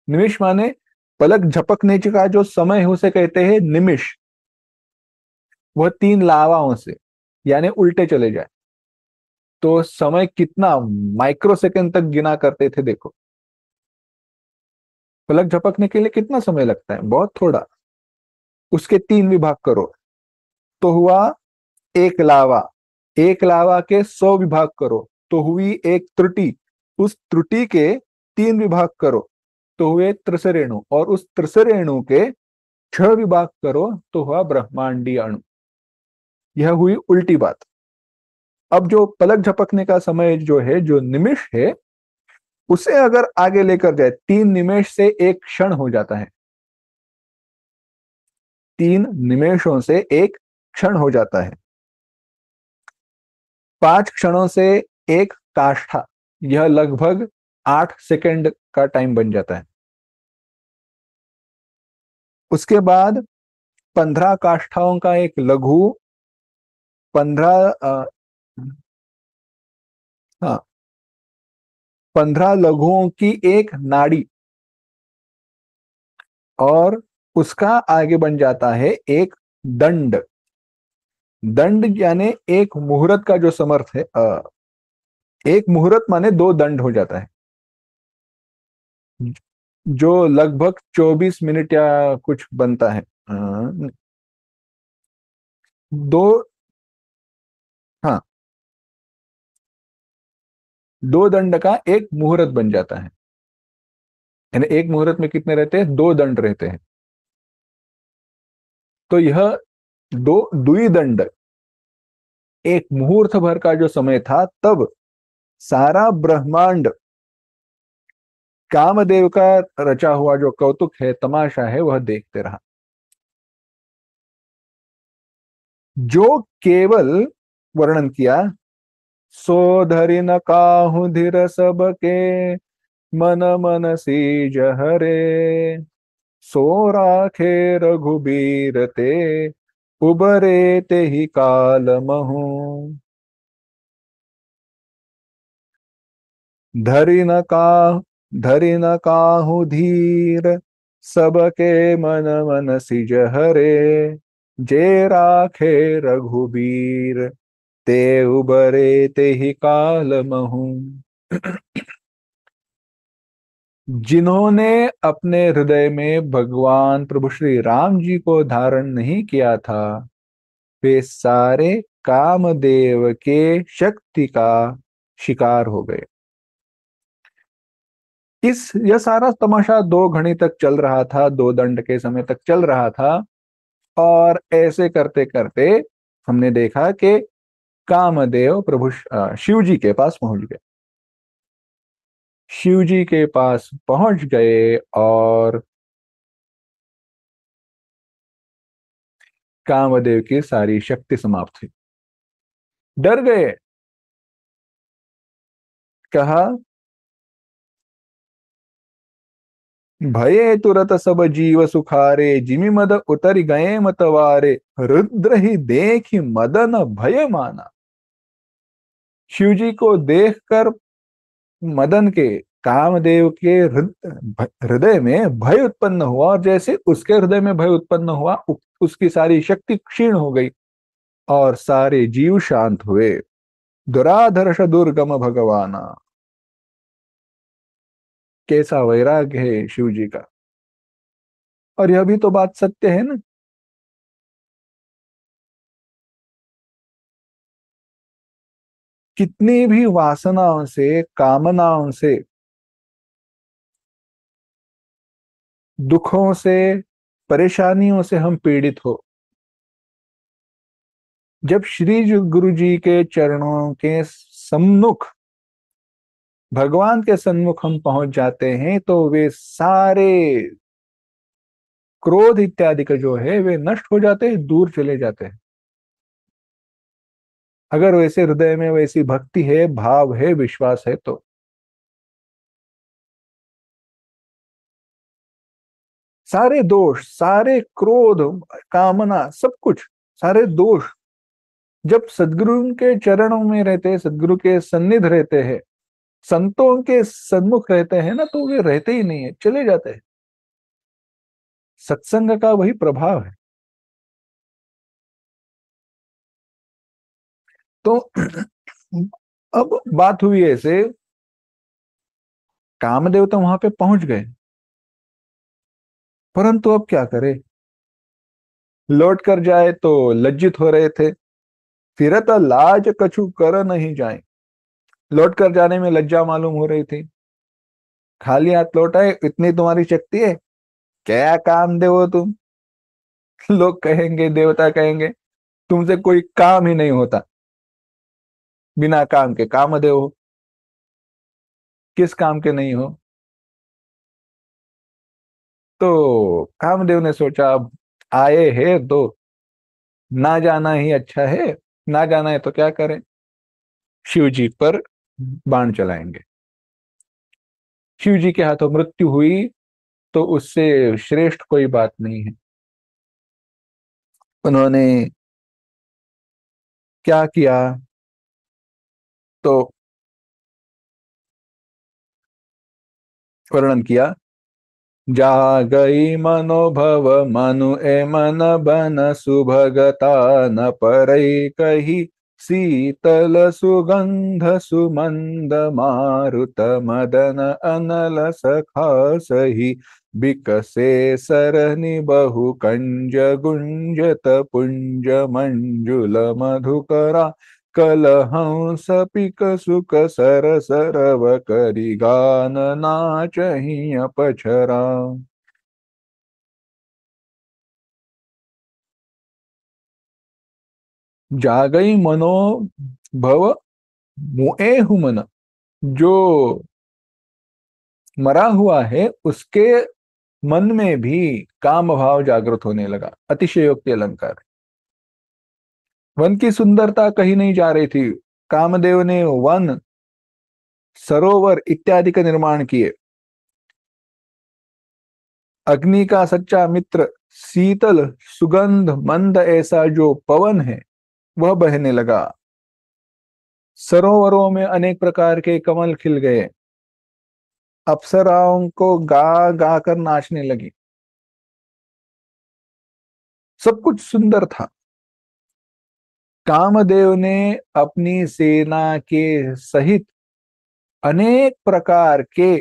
निमिष माने पलक झपकने का जो समय है उसे कहते हैं निमिष। वह 3 लावाओं से, यानी उल्टे चले जाए तो समय कितना माइक्रो सेकंड तक गिना करते थे, देखो पलक झपकने के लिए कितना समय लगता है, बहुत थोड़ा। उसके 3 विभाग करो तो हुआ एक लावा, एक लावा के 100 विभाग करो तो हुई एक त्रुटि, उस त्रुटि के 3 विभाग करो तो हुए त्रिसरेणु, और उस त्रिसरेणु के 6 विभाग करो तो हुआ ब्रह्मांडीय अणु। यह हुई उल्टी बात। अब जो पलक झपकने का समय जो है, जो निमिष है, उसे अगर आगे लेकर जाए, 3 निमेष से एक क्षण हो जाता है, 3 निमेषों से एक क्षण हो जाता है, 5 क्षणों से एक काष्ठा, यह लगभग 8 सेकंड का टाइम बन जाता है। उसके बाद 15 काष्ठाओं का एक लघु, 15 हाँ, 15 लघुओं की एक नाड़ी, और उसका आगे बन जाता है एक दंड। दंड यानी एक मुहूर्त का जो समर्थ है, एक मुहूर्त माने 2 दंड हो जाता है, जो लगभग 24 मिनट या कुछ बनता है। दो, हाँ, 2 दंड का एक मुहूर्त बन जाता है, यानी एक मुहूर्त में कितने रहते हैं, 2 दंड रहते हैं। तो यह दो दुई दंड, एक मुहूर्त भर का जो समय था, तब सारा ब्रह्मांड कामदेव का रचा हुआ जो कौतुक है, तमाशा है, वह देखते रहा। जो केवल वर्णन किया, सो धरि न काहू धीर सबके मन मन सी जहरे। सो राखे रघुबीर ते, उबरे ते ही काल महु। धरि न का धरि न काहू धीर, सबके मन मन सिज हरे। जे राखे रघुबीर, ते उबरे ते ही काल महु। जिन्होंने अपने हृदय में भगवान प्रभु श्री राम जी को धारण नहीं किया था, वे सारे कामदेव के शक्ति का शिकार हो गए। यह सारा तमाशा 2 घड़ी तक चल रहा था, 2 दंड के समय तक चल रहा था। और ऐसे करते करते हमने देखा कि कामदेव प्रभु शिव जी के पास पहुंच गए। शिव जी के पास पहुंच गए और कामदेव की सारी शक्ति समाप्त हुई। डर गए। कहा, भये तुरत सब जीव सुखारे, जिमि मद उतर गए मतवारे। रुद्र ही देखि मदन भय माना। शिव जी को देखकर मदन के, कामदेव के हृदय में भय उत्पन्न हुआ, और जैसे उसके हृदय में भय उत्पन्न हुआ, उसकी सारी शक्ति क्षीण हो गई और सारे जीव शांत हुए। दुराधर्ष दुर्गम भगवाना। कैसा वैराग्य है शिव जी का। और यह भी तो बात सत्य है ना। कितनी भी वासनाओं से, कामनाओं से, दुखों से, परेशानियों से हम पीड़ित हो, जब श्री गुरु जी के चरणों के सम्मुख, भगवान के सम्मुख हम पहुंच जाते हैं, तो वे सारे क्रोध इत्यादि का जो है वे नष्ट हो जाते हैं, दूर चले जाते हैं। अगर वैसे हृदय में वैसी भक्ति है, भाव है, विश्वास है, तो सारे दोष, सारे क्रोध, कामना, सब कुछ, सारे दोष जब सदगुरु के चरणों में रहते हैं, सदगुरु के सन्निध रहते हैं, संतों के सन्मुख रहते हैं ना, तो वे रहते ही नहीं है, चले जाते हैं। सत्संग का वही प्रभाव है। तो अब बात हुई ऐसे, कामदेव तो वहां पे पहुंच गए, परंतु अब क्या करे। लौट कर जाए तो लज्जित हो रहे थे। फिरत लाज कछु कर नहीं जाए। लौट कर जाने में लज्जा मालूम हो रही थी। खाली हाथ लौट आए, इतनी तुम्हारी शक्ति है, क्या काम दे हो तुम। लोग कहेंगे, देवता कहेंगे, तुमसे कोई काम ही नहीं होता, बिना काम के कामदेव हो। किस काम के नहीं हो। तो कामदेव ने सोचा, अब आए हैं तो ना जाना ही अच्छा है। ना जाना है तो क्या करें, शिव जी पर बाण चलाएंगे। शिव जी के हाथों मृत्यु हुई तो उससे श्रेष्ठ कोई बात नहीं है। उन्होंने क्या किया, तो वर्णन किया। जा गई मनोभव मनु ए मन बन सुभगता, न परई कही शीतल सुगंध सुमंद मारुत मदन अनल सखा सही। बिकसे सरनि बहु कंज गुंजत पुंज मंजुल मधुकरा, कलहंस पिक सुख सर सरव करि गान नाचहि अपछरा। जागई मनो भव मुए हु मन। जो मरा हुआ है उसके मन में भी काम भाव जागृत होने लगा। अतिशयोक्ति अलंकार। वन की सुंदरता कहीं नहीं जा रही थी। कामदेव ने वन, सरोवर इत्यादि का निर्माण किए। अग्नि का सच्चा मित्र, शीतल सुगंध मंद ऐसा जो पवन है, वह बहने लगा। सरोवरों में अनेक प्रकार के कमल खिल गए। अप्सराओं को गा गा कर नाचने लगी। सब कुछ सुंदर था। कामदेव ने अपनी सेना के सहित अनेक प्रकार के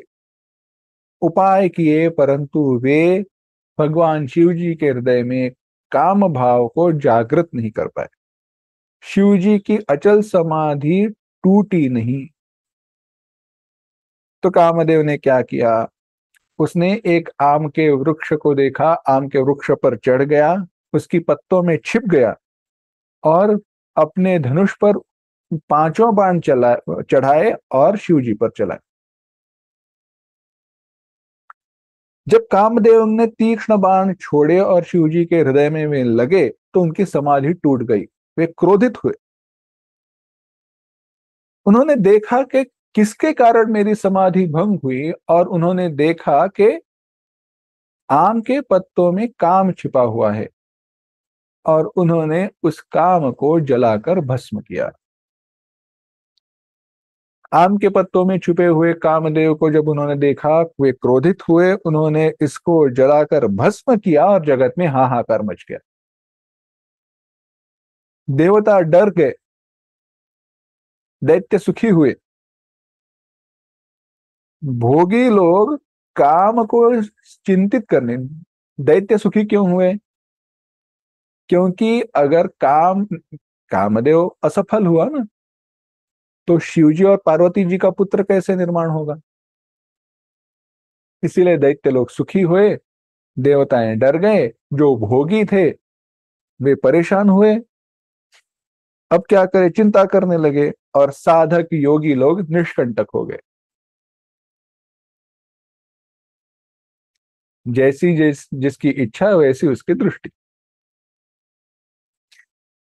उपाय किए, परंतु वे भगवान शिव जी के हृदय में काम भाव को जागृत नहीं कर पाए। शिव जी की अचल समाधि टूटी नहीं। तो कामदेव ने क्या किया? उसने एक आम के वृक्ष को देखा, आम के वृक्ष पर चढ़ गया, उसकी पत्तों में छिप गया और अपने धनुष पर पांचों बाण चढ़ाए और शिव जी पर चलाए। जब कामदेव ने तीक्ष्ण बाण छोड़े और शिव जी के हृदय में वे लगे तो उनकी समाधि टूट गई। वे क्रोधित हुए। उन्होंने देखा कि किसके कारण मेरी समाधि भंग हुई, और उन्होंने देखा कि आम के पत्तों में काम छिपा हुआ है, और उन्होंने उस काम को जलाकर भस्म किया। आम के पत्तों में छुपे हुए कामदेव को जब उन्होंने देखा, वे क्रोधित हुए। उन्होंने इसको जलाकर भस्म किया और जगत में हाहाकार मच गया। देवता डर गए, दैत्य सुखी हुए। भोगी लोग काम को चिंतित करने, दैत्य सुखी क्यों हुए? क्योंकि अगर कामदेव असफल हुआ ना, तो शिवजी और पार्वती जी का पुत्र कैसे निर्माण होगा? इसीलिए दैत्य लोग सुखी हुए, देवताएं डर गए, जो भोगी थे वे परेशान हुए। अब क्या करें, चिंता करने लगे, और साधक योगी लोग निष्कंटक हो गए। जैसी जिसकी इच्छा वैसी उसकी दृष्टि।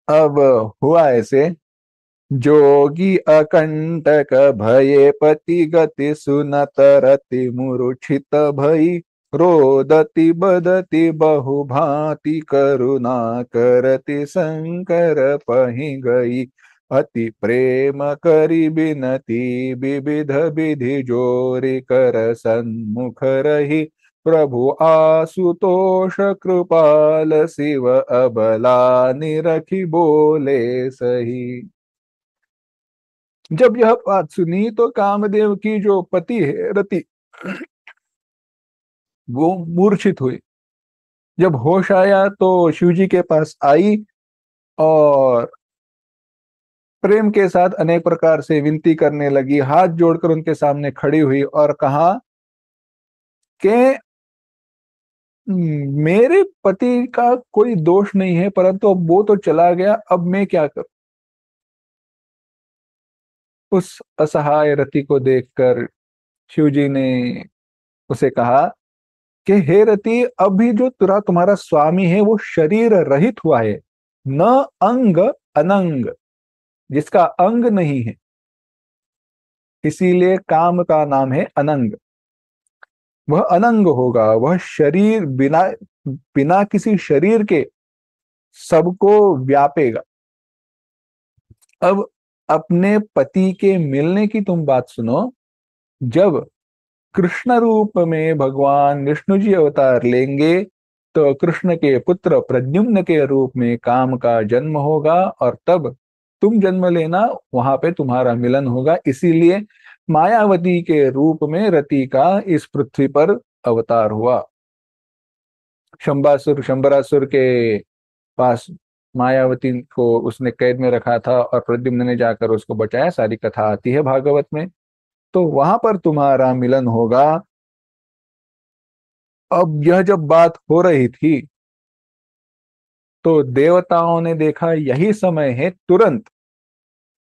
अब हुआ ऐसे, जोगी अकंटक भये पति गति सुनत रति मूर्छित भई, रोदति बदति बहु भांति करुणा करति शंकर पहि गई, अति प्रेम करि बिनती विविध विधि जोरि कर सन्मुख रही, प्रभु आशुतोष कृपाल शिव अबला निरखी बोले सही। जब यह बात सुनी तो कामदेव की जो पति है रति, वो मूर्छित हुई। जब होश आया तो शिवजी के पास आई और प्रेम के साथ अनेक प्रकार से विनती करने लगी, हाथ जोड़कर उनके सामने खड़ी हुई और कहा कि मेरे पति का कोई दोष नहीं है, परंतु अब वो तो चला गया, अब मैं क्या करूं? उस असहाय रति को देखकर शिवजी ने उसे कहा कि हे रति, अभी जो तुम्हारा स्वामी है वो शरीर रहित हुआ है, न अंग अनंग, जिसका अंग नहीं है, इसीलिए काम का नाम है अनंग। वह अनंग होगा, वह शरीर बिना बिना किसी शरीर के सबको व्यापेगा। अब अपने पति के मिलने की तुम बात सुनो। जब कृष्ण रूप में भगवान विष्णु जी अवतार लेंगे तो कृष्ण के पुत्र प्रद्युम्न के रूप में काम का जन्म होगा, और तब तुम जन्म लेना, वहां पे तुम्हारा मिलन होगा। इसीलिए मायावती के रूप में रति का इस पृथ्वी पर अवतार हुआ। शंबरासुर के पास मायावती को उसने कैद में रखा था और प्रद्युम्न ने जाकर उसको बचाया। सारी कथा आती है भागवत में। तो वहां पर तुम्हारा मिलन होगा। अब यह जब बात हो रही थी तो देवताओं ने देखा यही समय है, तुरंत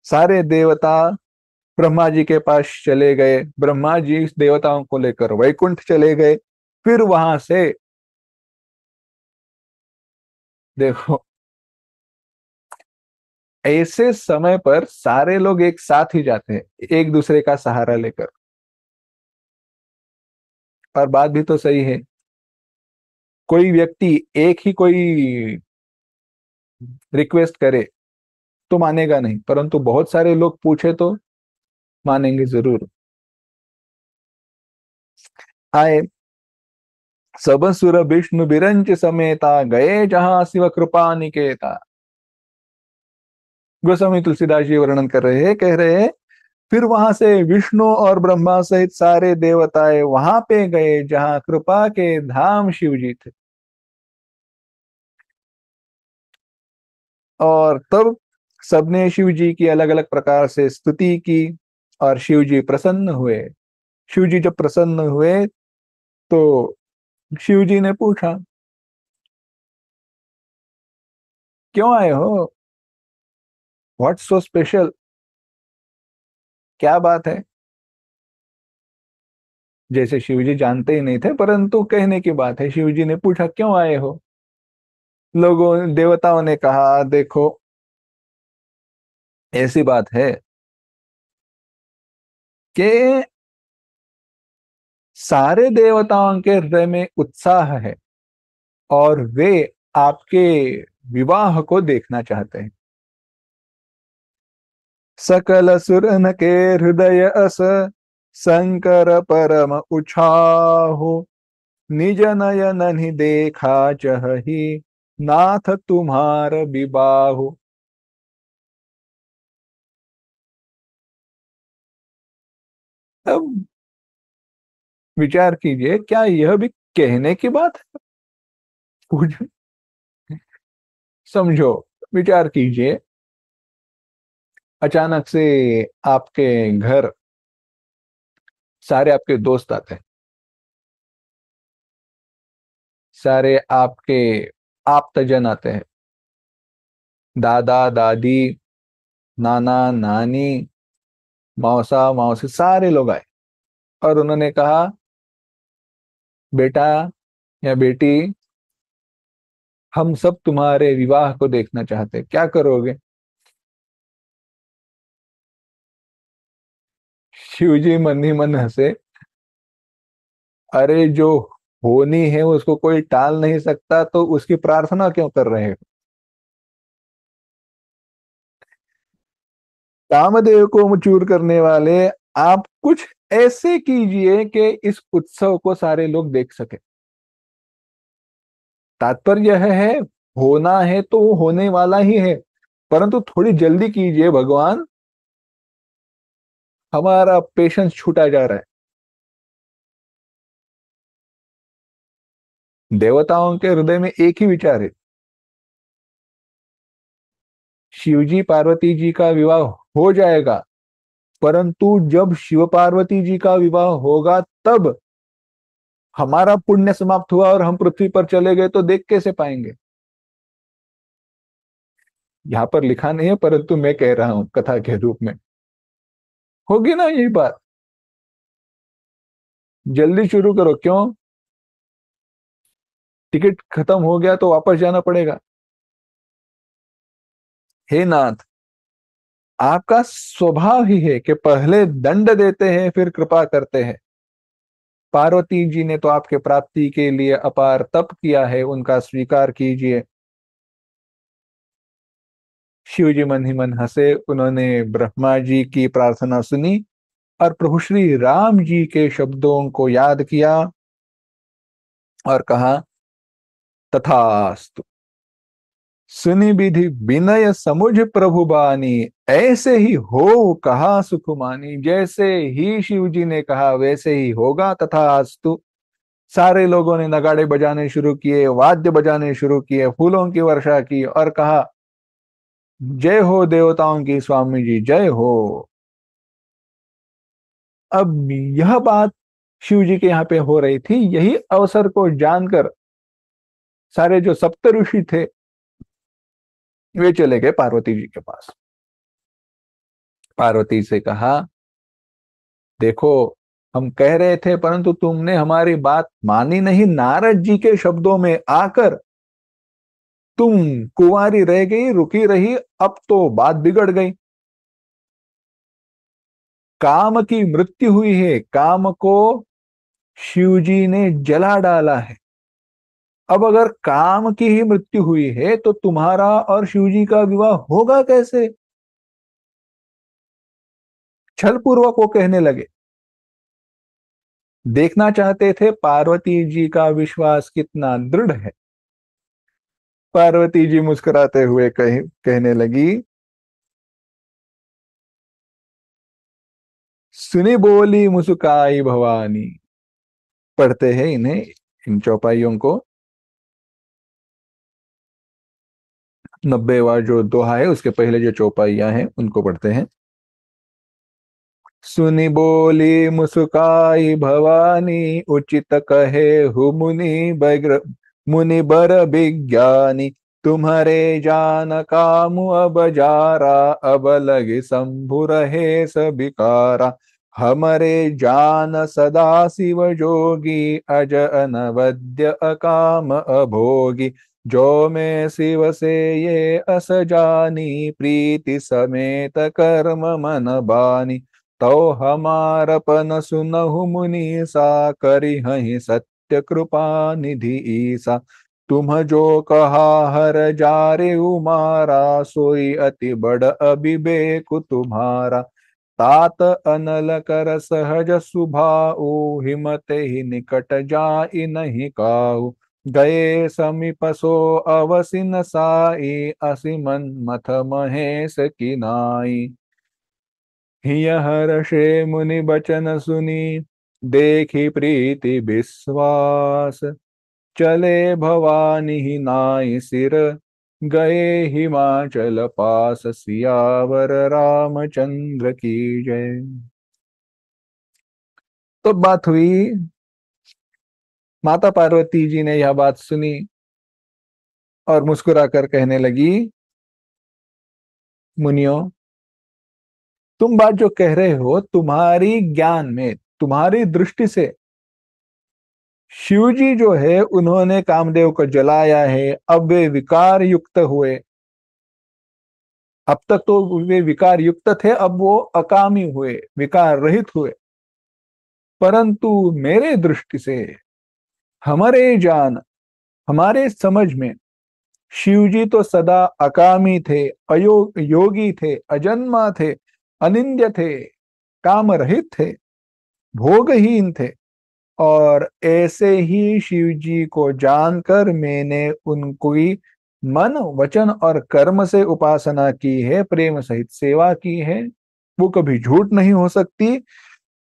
सारे देवता ब्रह्मा जी के पास चले गए। ब्रह्मा जी इस देवताओं को लेकर वैकुंठ चले गए। फिर वहां से देखो, ऐसे समय पर सारे लोग एक साथ ही जाते हैं, एक दूसरे का सहारा लेकर। और बात भी तो सही है, कोई व्यक्ति एक ही कोई रिक्वेस्ट करे तो मानेगा नहीं, परंतु बहुत सारे लोग पूछे तो मानेंगे जरूर। आए सब सुर विष्णु बिरंच समेता, गए जहां शिव कृपा निकेता। गोस्वामी तुलसीदास जी वर्णन कर रहे हैं, कह रहे हैं फिर वहां से विष्णु और ब्रह्मा सहित सारे देवताएं वहां पे गए जहां कृपा के धाम शिव जी थे। और तब सबने शिव जी की अलग अलग प्रकार से स्तुति की और शिव जी प्रसन्न हुए। शिव जी जब प्रसन्न हुए तो शिव जी ने पूछा, क्यों आए हो? What so special? क्या बात है? जैसे शिव जी जानते ही नहीं थे, परंतु कहने की बात है, शिव जी ने पूछा क्यों आए हो? लोगों देवताओं ने कहा, देखो ऐसी बात है कि सारे देवताओं के हृदय में उत्साह है और वे आपके विवाह को देखना चाहते हैं। सकल सुरन के हृदय अस शंकर परम उछाहु, निज नयन ही देखा चही, नाथ तुम्हार विबाहु। अब विचार कीजिए, क्या यह भी कहने की बात है? पूछ समझो, विचार कीजिए, अचानक से आपके घर सारे आपके दोस्त आते हैं, सारे आपके आप्तजन आते हैं, दादा दादी, नाना नानी, मौसा मौसी, सारे लोग आए और उन्होंने कहा, बेटा या बेटी, हम सब तुम्हारे विवाह को देखना चाहते हैं, क्या करोगे? शिवजी मन ही मन हंसे, अरे जो होनी है उसको कोई टाल नहीं सकता, तो उसकी प्रार्थना क्यों कर रहे हो? कामदेव को चूर करने वाले, आप कुछ ऐसे कीजिए कि इस उत्सव को सारे लोग देख सके। तात्पर्य यह है, होना है तो वो होने वाला ही है, परंतु थोड़ी जल्दी कीजिए भगवान, हमारा पेशेंस छूटा जा रहा है। देवताओं के हृदय में एक ही विचार है, शिवजी पार्वती जी का विवाह हो जाएगा, परंतु जब शिव पार्वती जी का विवाह होगा तब हमारा पुण्य समाप्त हुआ और हम पृथ्वी पर चले गए तो देख कैसे पाएंगे? यहां पर लिखा नहीं है, परंतु मैं कह रहा हूं कथा के रूप में, होगी ना यही बात? जल्दी शुरू करो, क्यों? टिकट खत्म हो गया तो वापस जाना पड़ेगा। हे नाथ, आपका स्वभाव ही है कि पहले दंड देते हैं फिर कृपा करते हैं। पार्वती जी ने तो आपके प्राप्ति के लिए अपार तप किया है, उनका स्वीकार कीजिए। शिव जी मन ही मन हंसे, उन्होंने ब्रह्मा जी की प्रार्थना सुनी और प्रभु श्री राम जी के शब्दों को याद किया और कहा, तथास्तु। सुनि विधि विनय समुझ प्रभु बानी, ऐसे ही हो कहा सुखमानी। जैसे ही शिव जी ने कहा वैसे ही होगा, तथास्तु। सारे लोगों ने नगाड़े बजाने शुरू किए, वाद्य बजाने शुरू किए, फूलों की वर्षा की और कहा, जय हो देवताओं की स्वामी जी, जय हो। अब यह बात शिव जी के यहाँ पे हो रही थी, यही अवसर को जानकर सारे जो सप्त ऋषि थे वे चले गए पार्वती जी के पास। पार्वती से कहा, देखो हम कह रहे थे परंतु तुमने हमारी बात मानी नहीं, नारद जी के शब्दों में आकर तुम कुंवारी रह गई, रुकी रही, अब तो बात बिगड़ गई। काम की मृत्यु हुई है, काम को शिवजी ने जला डाला है। अब अगर काम की ही मृत्यु हुई है तो तुम्हारा और शिव जी का विवाह होगा कैसे? छल पूर्वक वो कहने लगे। देखना चाहते थे पार्वती जी का विश्वास कितना दृढ़ है। पार्वती जी मुस्कुराते हुए कहने लगी, सुनी बोली मुस्काई भवानी। पढ़ते हैं इन्हें, इन चौपाइयों को। 90वां जो दोहा है उसके पहले जो चौपाइयां हैं उनको पढ़ते हैं। सुनी बोली मुस्काई भवानी, उचित कहे हु मुनि बर विज्ञानी। तुम्हारे जान काम अब जारा, अब लगे शंभु रहे सबिकारा। हमारे जान सदा शिव जोगी, अज अनवद्य अकाम अभोगी। जो मैं शिव से ये अस जानी, प्रीति समेत कर्म मन बानी। तो हमारपन सुनहु मुनि सा, करी हहि सत्य कृपा निधि ईसा। तुम जो कहा हर जारे उमारा, सोई अति बड़ अविवेक तुम्हारा। तात अनल कर सहज सुभाऊ, हिमत ही निकट जाई नहीं काऊ। गए समीप सो अवसिन साई, असिमन मथ महेश की नाई। हिय हर्षे मुनि बचन सुनी, देखी प्रीति विश्वास। चले भवानी ही नाई सिर, गए हिमाचल पास। सियावर रामचंद्र की जय। तो बात हुई, माता पार्वती जी ने यह बात सुनी और मुस्कुराकर कहने लगी, मुनियों, तुम बात जो कह रहे हो, तुम्हारी ज्ञान में, तुम्हारी दृष्टि से शिवजी जो है उन्होंने कामदेव को जलाया है, अब वे विकार युक्त हुए। अब तक तो वे विकार युक्त थे, अब वो अकामी हुए, विकार रहित हुए। परंतु मेरे दृष्टि से, हमारे जान, हमारे समझ में शिवजी तो सदा अकामी थे, योगी थे, अजन्मा थे, अनिंद्य थे, काम रहित थे, भोगहीन थे। और ऐसे ही शिव जी को जानकर मैंने उनकी मन वचन और कर्म से उपासना की है, प्रेम सहित सेवा की है। वो कभी झूठ नहीं हो सकती।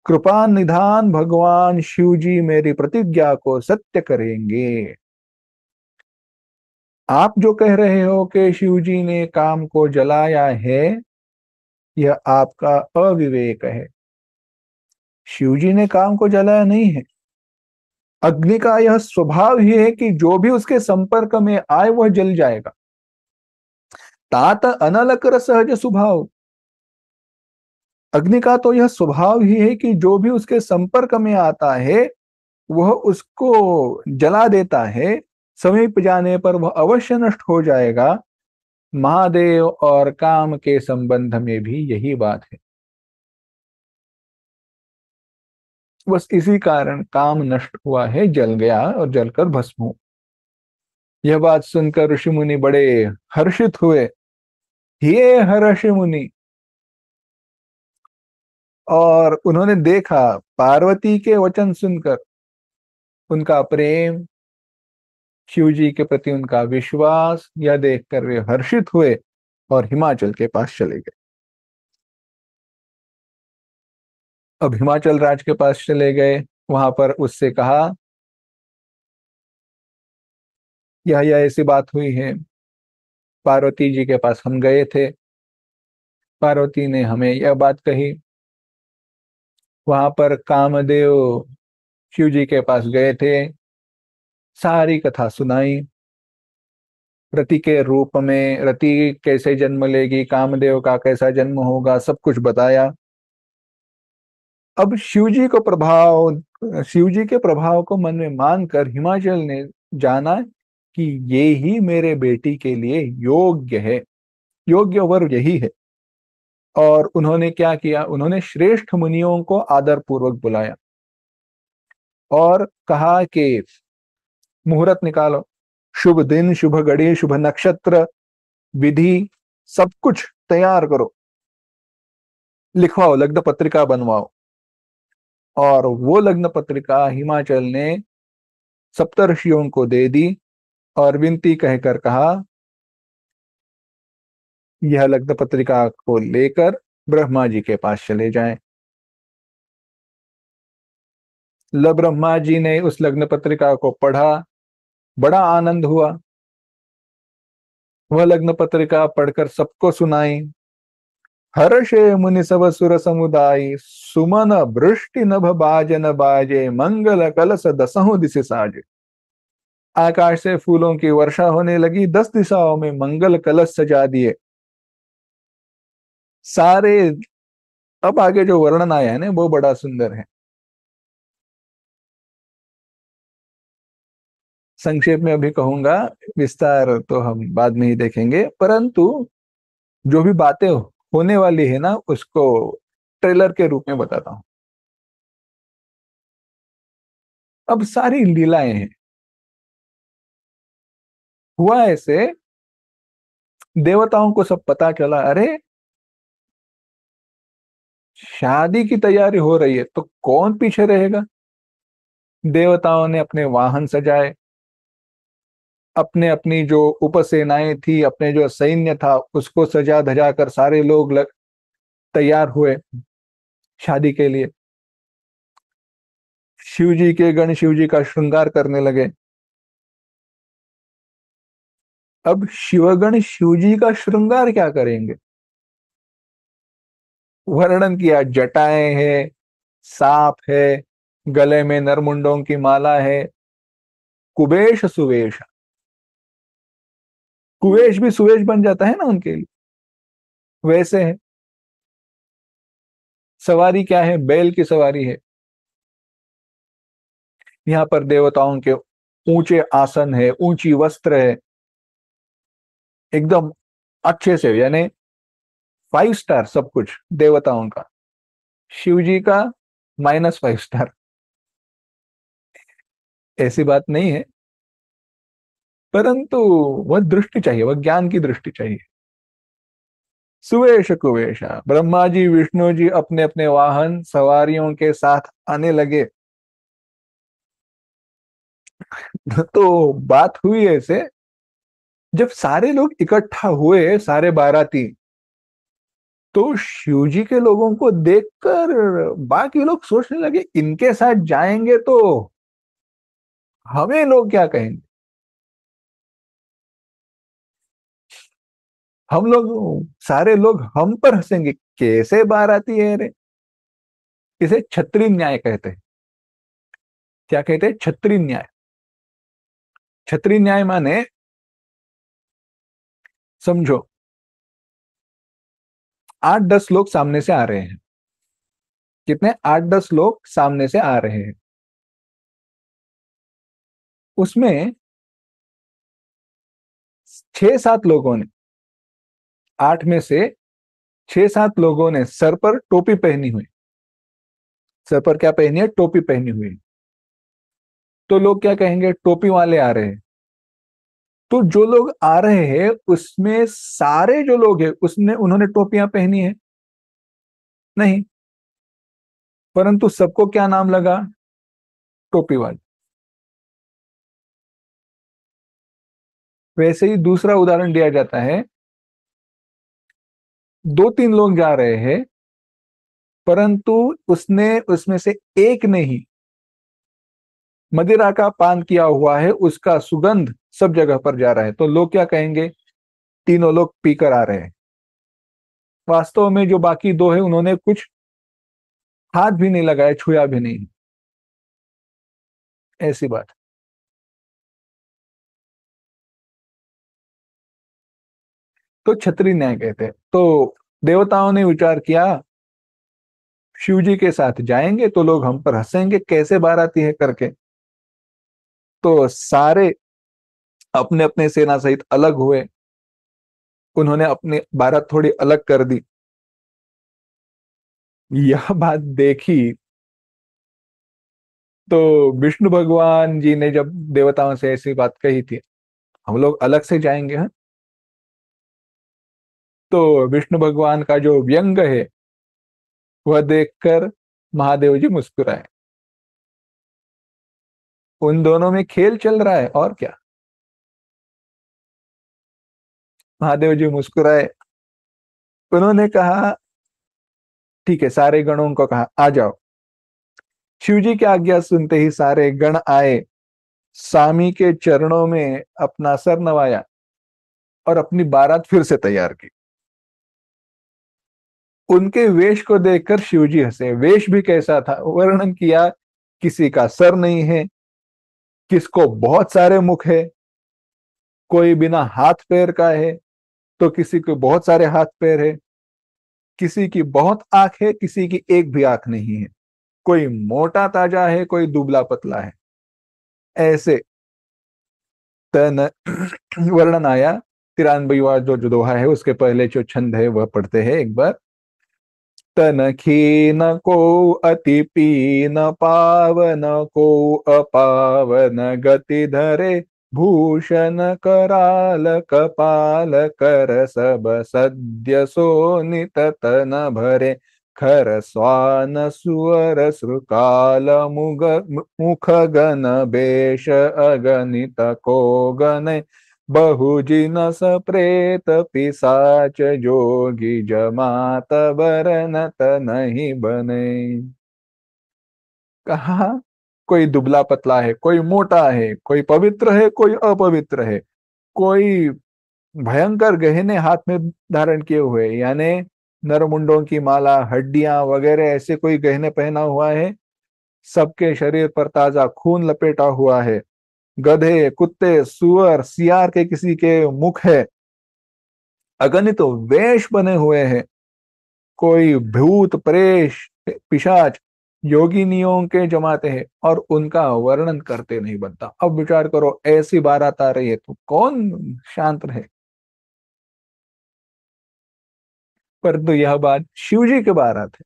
कृपा निधान भगवान शिव जी मेरी प्रतिज्ञा को सत्य करेंगे। आप जो कह रहे हो कि शिव जी ने काम को जलाया है, यह आपका अविवेक है। शिव जी ने काम को जलाया नहीं है। अग्नि का यह स्वभाव ही है कि जो भी उसके संपर्क में आए वह जल जाएगा। तात अनल कर सहज स्वभाव। अग्नि का तो यह स्वभाव ही है कि जो भी उसके संपर्क में आता है वह उसको जला देता है। समीप जाने पर वह अवश्य नष्ट हो जाएगा। महादेव और काम के संबंध में भी यही बात है। बस इसी कारण काम नष्ट हुआ है, जल गया और जलकर भस्म हुआ। यह बात सुनकर ऋषि मुनि बड़े हर्षित हुए। ये हर्षि मुनि, और उन्होंने देखा पार्वती के वचन सुनकर उनका प्रेम, शिव जी के प्रति उनका विश्वास, यह देखकर वे हर्षित हुए और हिमाचल के पास चले गए। अब हिमाचल राज के पास चले गए, वहां पर उससे कहा, यह ऐसी बात हुई है। पार्वती जी के पास हम गए थे, पार्वती ने हमें यह बात कही। वहां पर कामदेव शिव जी के पास गए थे, सारी कथा सुनाई। रति के रूप में रति कैसे जन्म लेगी, कामदेव का कैसा जन्म होगा, सब कुछ बताया। अब शिव जी के प्रभाव को मन में मानकर हिमाचल ने जाना कि ये ही मेरे बेटी के लिए योग्य है, योग्य वर यही है। और उन्होंने क्या किया, उन्होंने श्रेष्ठ मुनियों को आदर पूर्वक बुलाया और कहा कि मुहूर्त निकालो। शुभ दिन, शुभ घड़ी, शुभ नक्षत्र, विधि, सब कुछ तैयार करो, लिखवाओ, लग्न पत्रिका बनवाओ। और वो लग्न पत्रिका हिमाचल ने सप्तर्षियों को दे दी और विनती कहकर कहा, यह लग्न पत्रिका को लेकर ब्रह्मा जी के पास चले जाएं। ब्रह्मा जी ने उस लग्न पत्रिका को पढ़ा, बड़ा आनंद हुआ। वह लग्न पत्रिका पढ़कर सबको सुनाई। हर्षे मुनि सब सुर समुदाय, सुमन वृष्टि नभ बाजन बाजे, मंगल कलश दसहों दिशा साजे। आकाश से फूलों की वर्षा होने लगी, 10 दिशाओं में मंगल कलश सजा दिए सारे। अब आगे जो वर्णन आया है ना, वो बड़ा सुंदर है। संक्षेप में अभी कहूंगा, विस्तार तो हम बाद में ही देखेंगे, परंतु जो भी बातें होने वाली है ना, उसको ट्रेलर के रूप में बताता हूं। अब सारी लीलाएं हैं। हुआ ऐसे, देवताओं को सब पता चला, अरे शादी की तैयारी हो रही है तो कौन पीछे रहेगा। देवताओं ने अपने वाहन सजाए, अपने अपनी जो उपसेनाएं थी, अपने जो सैन्य था, उसको सजा धजा कर सारे लोग तैयार हुए शादी के लिए। शिव जी के गण शिव जी का श्रृंगार करने लगे। अब शिवगण शिव जी का श्रृंगार क्या करेंगे? वर्णन किया, जटाएं है, सांप है, गले में नरमुंडों की माला है, कुबेश सुवेश। कुबेश भी सुवेश बन जाता है ना उनके लिए, वैसे है। सवारी क्या है? बैल की सवारी है। यहाँ पर देवताओं के ऊंचे आसन है, ऊंची वस्त्र है, एकदम अच्छे से, यानी 5 स्टार सब कुछ देवताओं का। शिव जी का -5 स्टार। ऐसी बात नहीं है, परंतु वह दृष्टि चाहिए, वह ज्ञान की दृष्टि चाहिए। सुवेश कुवेशा, ब्रह्मा जी विष्णु जी अपने अपने वाहन सवारियों के साथ आने लगे। तो बात हुई ऐसे, जब सारे लोग इकट्ठा हुए, सारे बाराती, तो शिव जी के लोगों को देखकर बाकी लोग सोचने लगे, इनके साथ जाएंगे तो हमें लोग क्या कहेंगे, हम लोग, सारे लोग हम पर हंसेंगे, कैसे बाराती है रे। इसे छत्री न्याय कहते हैं। क्या कहते हैं? छत्री न्याय। छत्री न्याय माने, समझो, 8-10 लोग सामने से आ रहे हैं। कितने? 8-10 लोग सामने से आ रहे हैं। उसमें 6-7 लोगों ने, 8 में से 6-7 लोगों ने सर पर टोपी पहनी हुई। सर पर क्या पहनी है? टोपी पहनी हुई। तो लोग क्या कहेंगे? टोपी वाले आ रहे हैं। तो जो लोग आ रहे हैं उसमें सारे जो लोग हैं उसने उन्होंने टोपियां पहनी है? नहीं। परंतु सबको क्या नाम लगा? टोपी वाले। वैसे ही दूसरा उदाहरण दिया जाता है, 2-3 लोग जा रहे हैं, परंतु उसने उसमें से एक ने ही मदिरा का पान किया हुआ है, उसका सुगंध सब जगह पर जा रहा है, तो लोग क्या कहेंगे? तीनों लोग पीकर आ रहे हैं। वास्तव में जो बाकी दो है उन्होंने कुछ हाथ भी नहीं लगाया, छुआ भी नहीं। ऐसी बात। तो छत्री न्याय कहते हैं। तो देवताओं ने विचार किया, शिव जी के साथ जाएंगे तो लोग हम पर हंसेंगे, कैसे बाराती है करके। तो सारे अपने अपने सेना सहित अलग हुए। उन्होंने अपनी बारात थोड़ी अलग कर दी। यह बात देखी तो विष्णु भगवान जी ने जब देवताओं से ऐसी बात कही थी, हम लोग अलग से जाएंगे, हाँ। तो विष्णु भगवान का जो व्यंग है वह देखकर महादेव जी मुस्कुराए। उन दोनों में खेल चल रहा है और क्या। महादेव जी मुस्कुराए। उन्होंने कहा ठीक है, सारे गणों को कहा आ जाओ। शिव जी की आज्ञा सुनते ही सारे गण आए, स्वामी के चरणों में अपना सर नवाया और अपनी बारात फिर से तैयार की। उनके वेश को देखकर शिवजी हंसे। वेश भी कैसा था वर्णन किया। किसी का सर नहीं है, किसको बहुत सारे मुख है, कोई बिना हाथ पैर का है, तो किसी को बहुत सारे हाथ पैर है, किसी की बहुत आंख है, किसी की एक भी आंख नहीं है, कोई मोटा ताजा है, कोई दुबला पतला है। ऐसे तन वर्णन आया। 93वां जो दोहा है उसके पहले जो छंद है वह पढ़ते हैं एक बार। तन खीन को अति पीन पावन को अपावन गति धरे भूषण कराल कपाल कर सब सद्य सोनित तन भरे खर स्वान सुअर श्रुकाल मुग मुख गण बेश अगणित को गण बहुजिनस प्रेत पिशाच जोगी जमात बरनत नहीं बने। कहा कोई दुबला पतला है, कोई मोटा है, कोई पवित्र है, कोई अपवित्र है, कोई भयंकर गहने हाथ में धारण किए हुए, यानी नरमुंडों की माला, हड्डियां वगैरह ऐसे कोई गहने पहना हुआ है। सबके शरीर पर ताजा खून लपेटा हुआ है। गधे, कुत्ते, सुअर, सियार के किसी के मुख है। अगणित तो वेश बने हुए हैं। कोई भूत प्रेत पिशाच योगिनियों के जमाते हैं और उनका वर्णन करते नहीं बनता। अब विचार करो, ऐसी बारात आ रही है तो कौन शांत रहे। परंतु यह बात शिव जी के बारात है,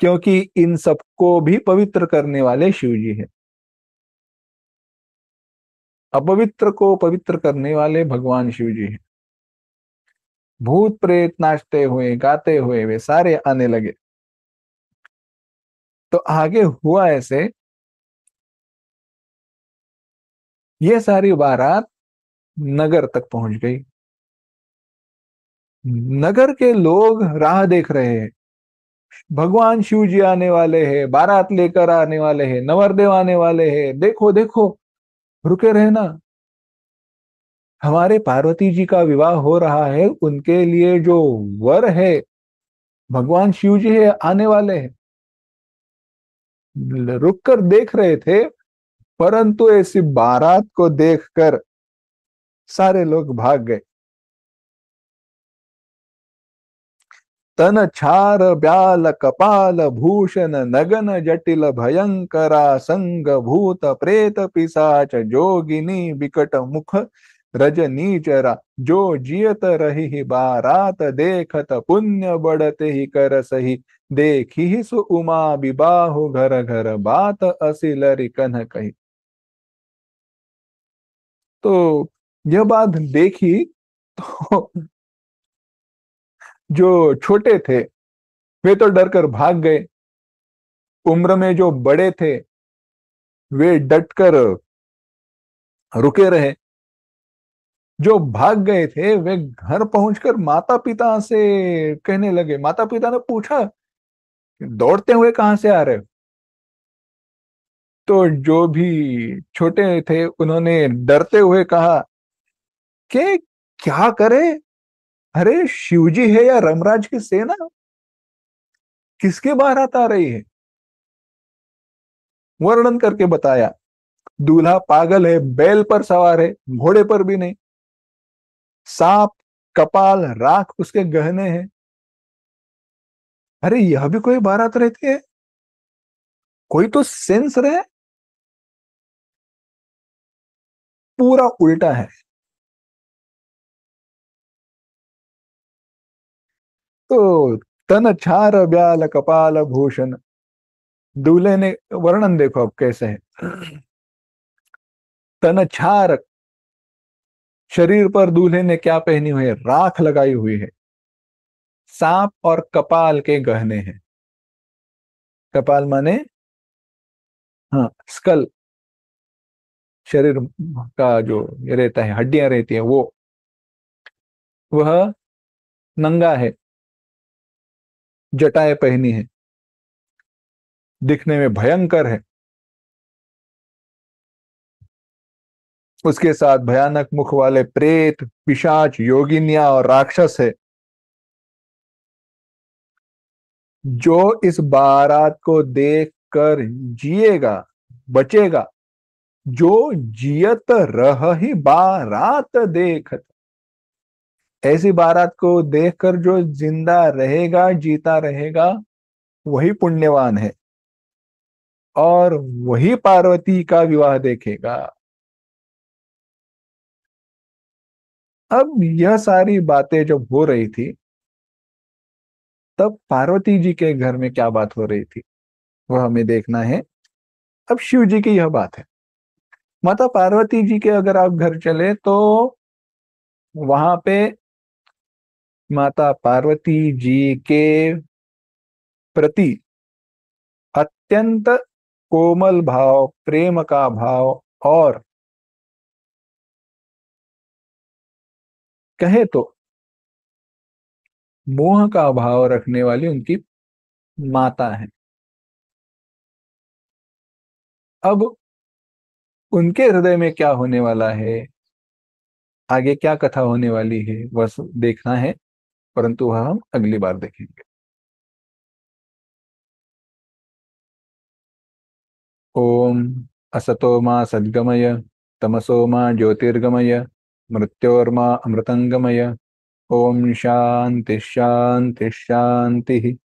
क्योंकि इन सबको भी पवित्र करने वाले शिव जी हैं। अपवित्र को पवित्र करने वाले भगवान शिव जी हैं। भूत प्रेत नाचते हुए गाते हुए वे सारे आने लगे। तो आगे हुआ ऐसे, ये सारी बारात नगर तक पहुंच गई। नगर के लोग राह देख रहे हैं, भगवान शिव जी आने वाले हैं, बारात लेकर आने वाले हैं, नवरदेव आने वाले हैं, देखो देखो, रुके रहना, हमारे पार्वती जी का विवाह हो रहा है, उनके लिए जो वर है भगवान शिव जी है आने वाले हैं। रुक कर देख रहे थे, परंतु ऐसी बारात को देखकर सारे लोग भाग गए। तन छार ब्याल कपाल भूषण नगन जटिल भयंकरा संग भूत प्रेत पिशाच जोगिनी विकट मुख रजनी चरा जो जियत रही बारात देखत पुण्य बढ़ते ही कर सही देखी सु उमा विबाहु घर घर बात असिलरि कन्ह कही। तो यह बात देखी तो जो छोटे थे वे तो डर कर भाग गए। उम्र में जो बड़े थे वे डटकर रुके रहे। जो भाग गए थे वे घर पहुंचकर माता पिता से कहने लगे। माता पिता ने पूछा दौड़ते हुए कहां से आ रहे हो। तो जो भी छोटे थे उन्होंने डरते हुए कहा कि क्या करे, अरे शिवजी है या रमराज की सेना, किसके बारात आ रही है। वर्णन करके बताया, दूल्हा पागल है, बैल पर सवार है, घोड़े पर भी नहीं, सांप, कपाल, राख उसके गहने हैं। अरे यह भी कोई बारात रहती है, कोई तो सेंस रहे। पूरा उल्टा है। तो तन छार ब्याल कपाल भूषण, दूल्हे ने वर्णन देखो अब कैसे है। तन छार शरीर पर दूल्हे ने क्या पहनी हुई है? राख लगाई हुई है। सांप और कपाल के गहने हैं। कपाल माने, हाँ, स्कल, शरीर का जो ये रहता है, हड्डियां रहती है वो। वह नंगा है, जटाएं पहनी है, दिखने में भयंकर है। उसके साथ भयानक मुख वाले प्रेत, पिशाच, योगिनिया और राक्षस है। जो इस बारात को देख कर जिएगा, बचेगा। जो जियत रह ही बारात देखत। ऐसी बारात को देखकर जो जिंदा रहेगा, जीता रहेगा, वही पुण्यवान है, और वही पार्वती का विवाह देखेगा। अब यह सारी बातें जब हो रही थी, तब पार्वती जी के घर में क्या बात हो रही थी, वह हमें देखना है। अब शिव जी की यह बात है। माता पार्वती जी के अगर आप घर चले तो वहां पे माता पार्वती जी के प्रति अत्यंत कोमल भाव, प्रेम का भाव, और कहे तो मोह का भाव रखने वाली उनकी माता है। अब उनके हृदय में क्या होने वाला है, आगे क्या कथा होने वाली है, वह देखना है, परंतु वह हम अगली बार देखेंगे। ओम असतो मा सद्गमय, तमसो मा ज्योतिर्गमय, मृत्योर्मा अमृतंगमय। ओम शांति शांति शांति।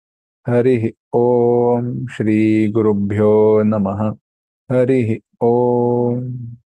हरि ओम। श्री गुरुभ्यो नमः। हरि ओम।